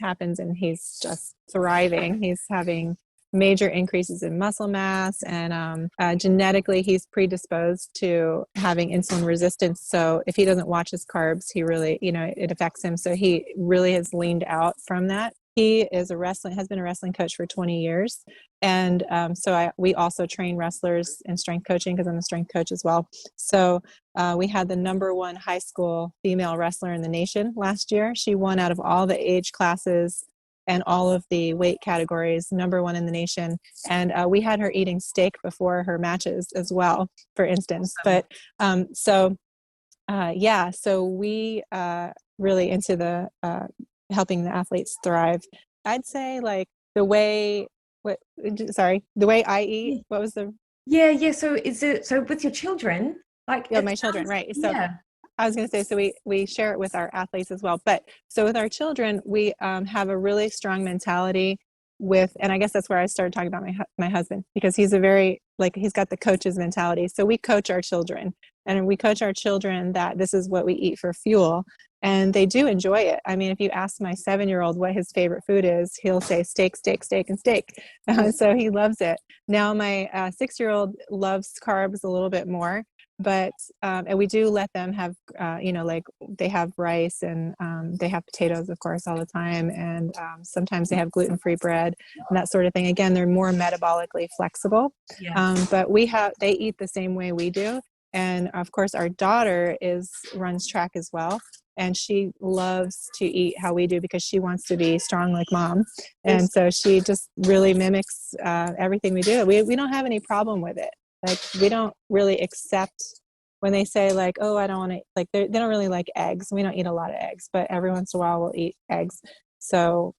happens. And he's just thriving. He's having major increases in muscle mass, and genetically he's predisposed to having insulin resistance. So if he doesn't watch his carbs, he really, it affects him. So he really has leaned out from that. he has been a wrestling coach for 20 years. And we also train wrestlers in strength coaching because I'm a strength coach as well. So we had the number one high school female wrestler in the nation last year. She won out of all the age classes and all of the weight categories, number one in the nation. And we had her eating steak before her matches as well, for instance. But so we really into the helping the athletes thrive. I'd say like the way I eat. What was the? Yeah. So so with your children, like my children, right? So yeah. I was going to say, so we share it with our athletes as well. But so with our children, we have a really strong mentality and I guess that's where I started talking about my husband, because he's he's got the coach's mentality. So we coach our children, and we coach our children that this is what we eat for fuel. And they do enjoy it. I mean, if you ask my 7-year-old what his favorite food is, he'll say steak, steak, steak, and steak. So he loves it. Now my 6-year-old loves carbs a little bit more, but and we do let them have, they have rice and they have potatoes, of course, all the time. And sometimes they have gluten-free bread and that sort of thing. Again, they're more metabolically flexible, but they eat the same way we do. And of course, our daughter runs track as well. And she loves to eat how we do because she wants to be strong like mom. And so she just really mimics everything we do. We don't have any problem with it. Like, we don't really accept when they say like, oh, I don't want to, like, they don't really like eggs. We don't eat a lot of eggs, but every once in a while we'll eat eggs. So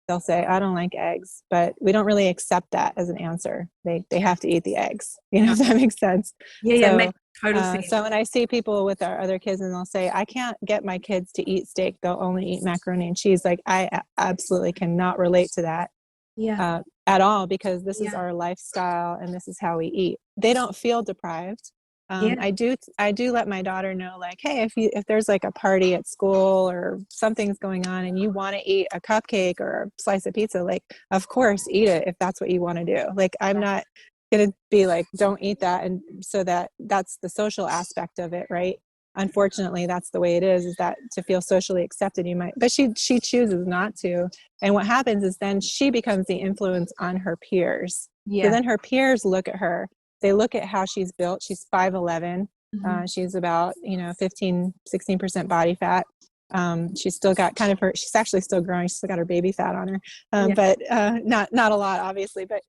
they'll say, I don't like eggs, but we don't really accept that as an answer. They have to eat the eggs, if that makes sense. Makes total sense. So when I see people with our other kids and they'll say, I can't get my kids to eat steak, they'll only eat macaroni and cheese. Like, I absolutely cannot relate to that at all, because this is our lifestyle and this is how we eat. They don't feel deprived. I do let my daughter know, like, hey, if there's like a party at school or something's going on and you want to eat a cupcake or a slice of pizza, like, of course, eat it if that's what you want to do. Like, I'm not going to be like, don't eat that. And so that's the social aspect of it, right? Unfortunately, that's the way it is that to feel socially accepted, but she chooses not to. And what happens is then she becomes the influence on her peers. So then her peers look at her. They look at how she's built. She's 5'11". She's about, 15-16% body fat. She's still got she's actually still growing. She's still got her baby fat on her, but not a lot, obviously. But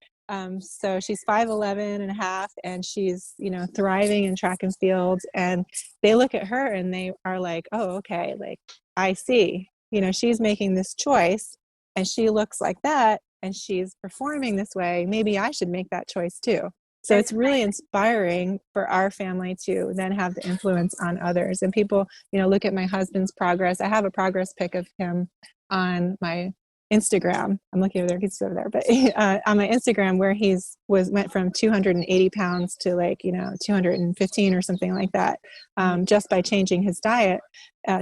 so she's 5'11 and a half, and she's, thriving in track and field. And they look at her and they are like, oh, okay, like, I see, she's making this choice and she looks like that and she's performing this way. Maybe I should make that choice too. So it's really inspiring for our family to then have the influence on others. And people, look at my husband's progress. I have a progress pic of him on my Instagram. I'm looking over there, he's over there, but on my Instagram, where went from 280 pounds to 215 or something like that, just by changing his diet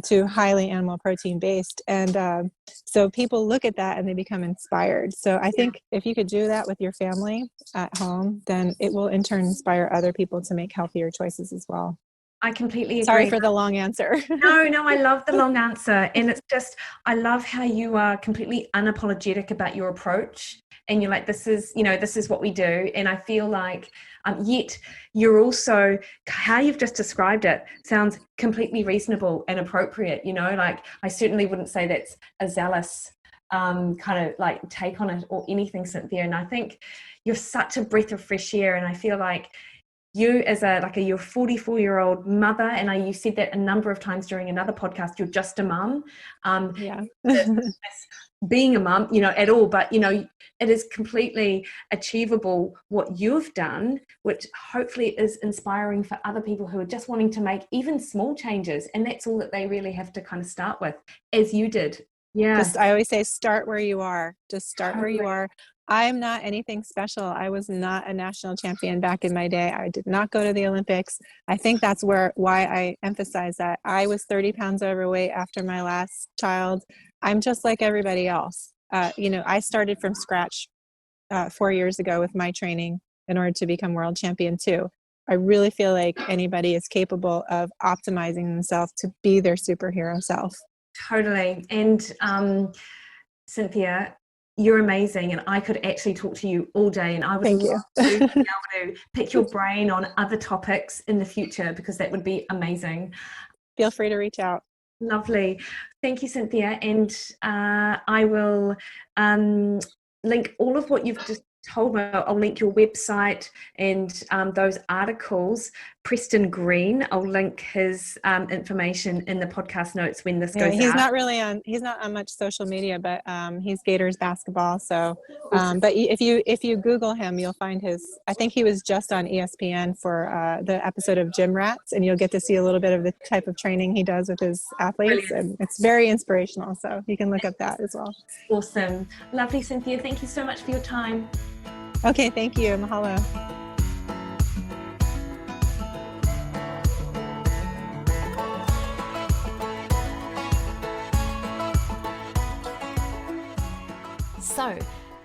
to highly animal protein based. And so people look at that and they become inspired. So I think if you could do that with your family at home, then it will in turn inspire other people to make healthier choices as well. I completely agree. Sorry for the long answer. No, I love the long answer. And it's just, I love how you are completely unapologetic about your approach. And you're like, this is what we do. And I feel like, yet you're also, how you've just described it sounds completely reasonable and appropriate. Like, I certainly wouldn't say that's a zealous kind of like take on it or anything, Cynthia. And I think you're such a breath of fresh air. And I feel like you as you're a 44-year-old mother, and you said that a number of times during another podcast, you're just a mum. Being a mum, at all, but it is completely achievable what you've done, which hopefully is inspiring for other people who are just wanting to make even small changes. And that's all that they really have to kind of start with, as you did. Yeah. I always say, start where you are. Just start where you are. I'm not anything special. I was not a national champion back in my day. I did not go to the Olympics. I think that's why I emphasize that. I was 30 pounds overweight after my last child. I'm just like everybody else. I started from scratch 4 years ago with my training in order to become world champion too. I really feel like anybody is capable of optimizing themselves to be their superhero self. Totally. And Cynthia, You're amazing, and I could actually talk to you all day, and I would Thank love you. to be able to pick your brain on other topics in the future, because that would be amazing. Feel free to reach out. Lovely. Thank you, Cynthia. And I will link all of what you've just told me. I'll link your website and those articles. Preston Green, I'll link his information in the podcast notes when this goes he's out. He's not on much social media, but he's Gators basketball. So, Awesome. but if you Google him, you'll find I think he was just on ESPN for the episode of Gym Rats, and you'll get to see a little bit of the type of training he does with his athletes. Brilliant. And it's very inspirational. So you can look up that as well. Awesome. Lovely, Cynthia. Thank you so much for your time. Okay. Thank you. Mahalo. So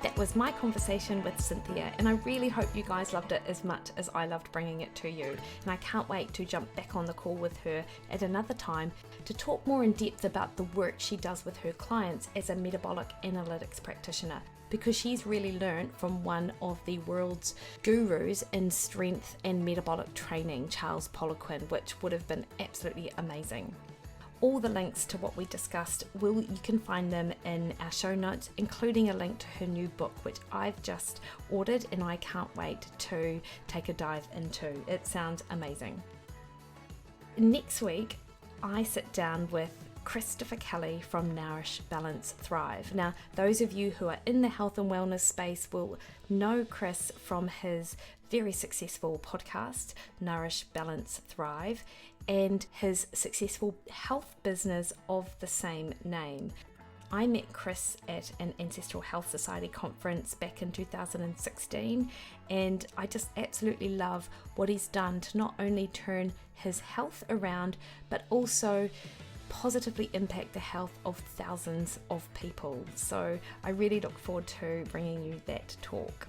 that was my conversation with Cynthia, and I really hope you guys loved it as much as I loved bringing it to you. And I can't wait to jump back on the call with her at another time to talk more in depth about the work she does with her clients as a metabolic analytics practitioner, because she's really learned from one of the world's gurus in strength and metabolic training, Charles Poliquin, which would have been absolutely amazing. All the links to what we discussed, you can find them in our show notes, including a link to her new book, which I've just ordered and I can't wait to take a dive into. It sounds amazing. Next week, I sit down with Christopher Kelly from Nourish, Balance, Thrive. Now, those of you who are in the health and wellness space will know Chris from his very successful podcast, Nourish, Balance, Thrive, and his successful health business of the same name. I met Chris at an Ancestral Health Society conference back in 2016, and I just absolutely love what he's done to not only turn his health around, but also positively impact the health of thousands of people. So I really look forward to bringing you that talk.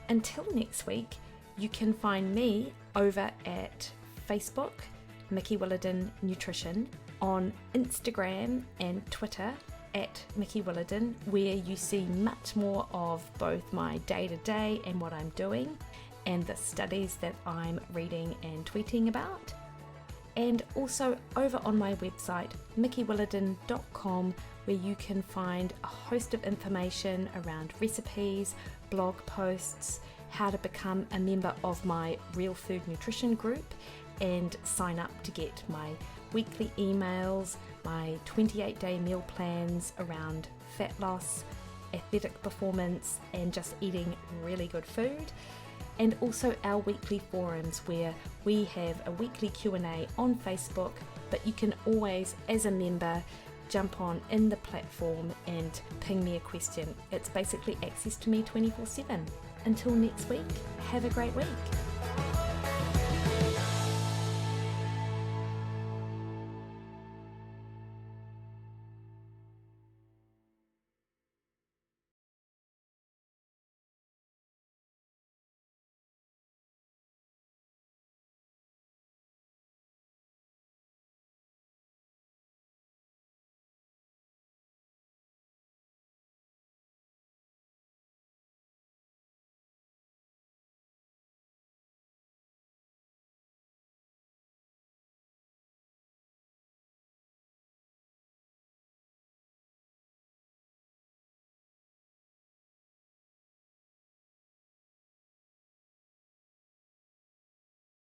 Until next week, you can find me over at Facebook, Mikki Williden Nutrition, on Instagram and Twitter at Mikki Williden, where you see much more of both my day-to-day and what I'm doing, and the studies that I'm reading and tweeting about. And also over on my website, mikkiwilliden.com, where you can find a host of information around recipes, blog posts, how to become a member of my Real Food Nutrition group, and sign up to get my weekly emails, my 28-day meal plans around fat loss, athletic performance, and just eating really good food. And also our weekly forums, where we have a weekly Q&A on Facebook, but you can always, as a member, jump on in the platform and ping me a question. It's basically access to me 24/7. Until next week, have a great week.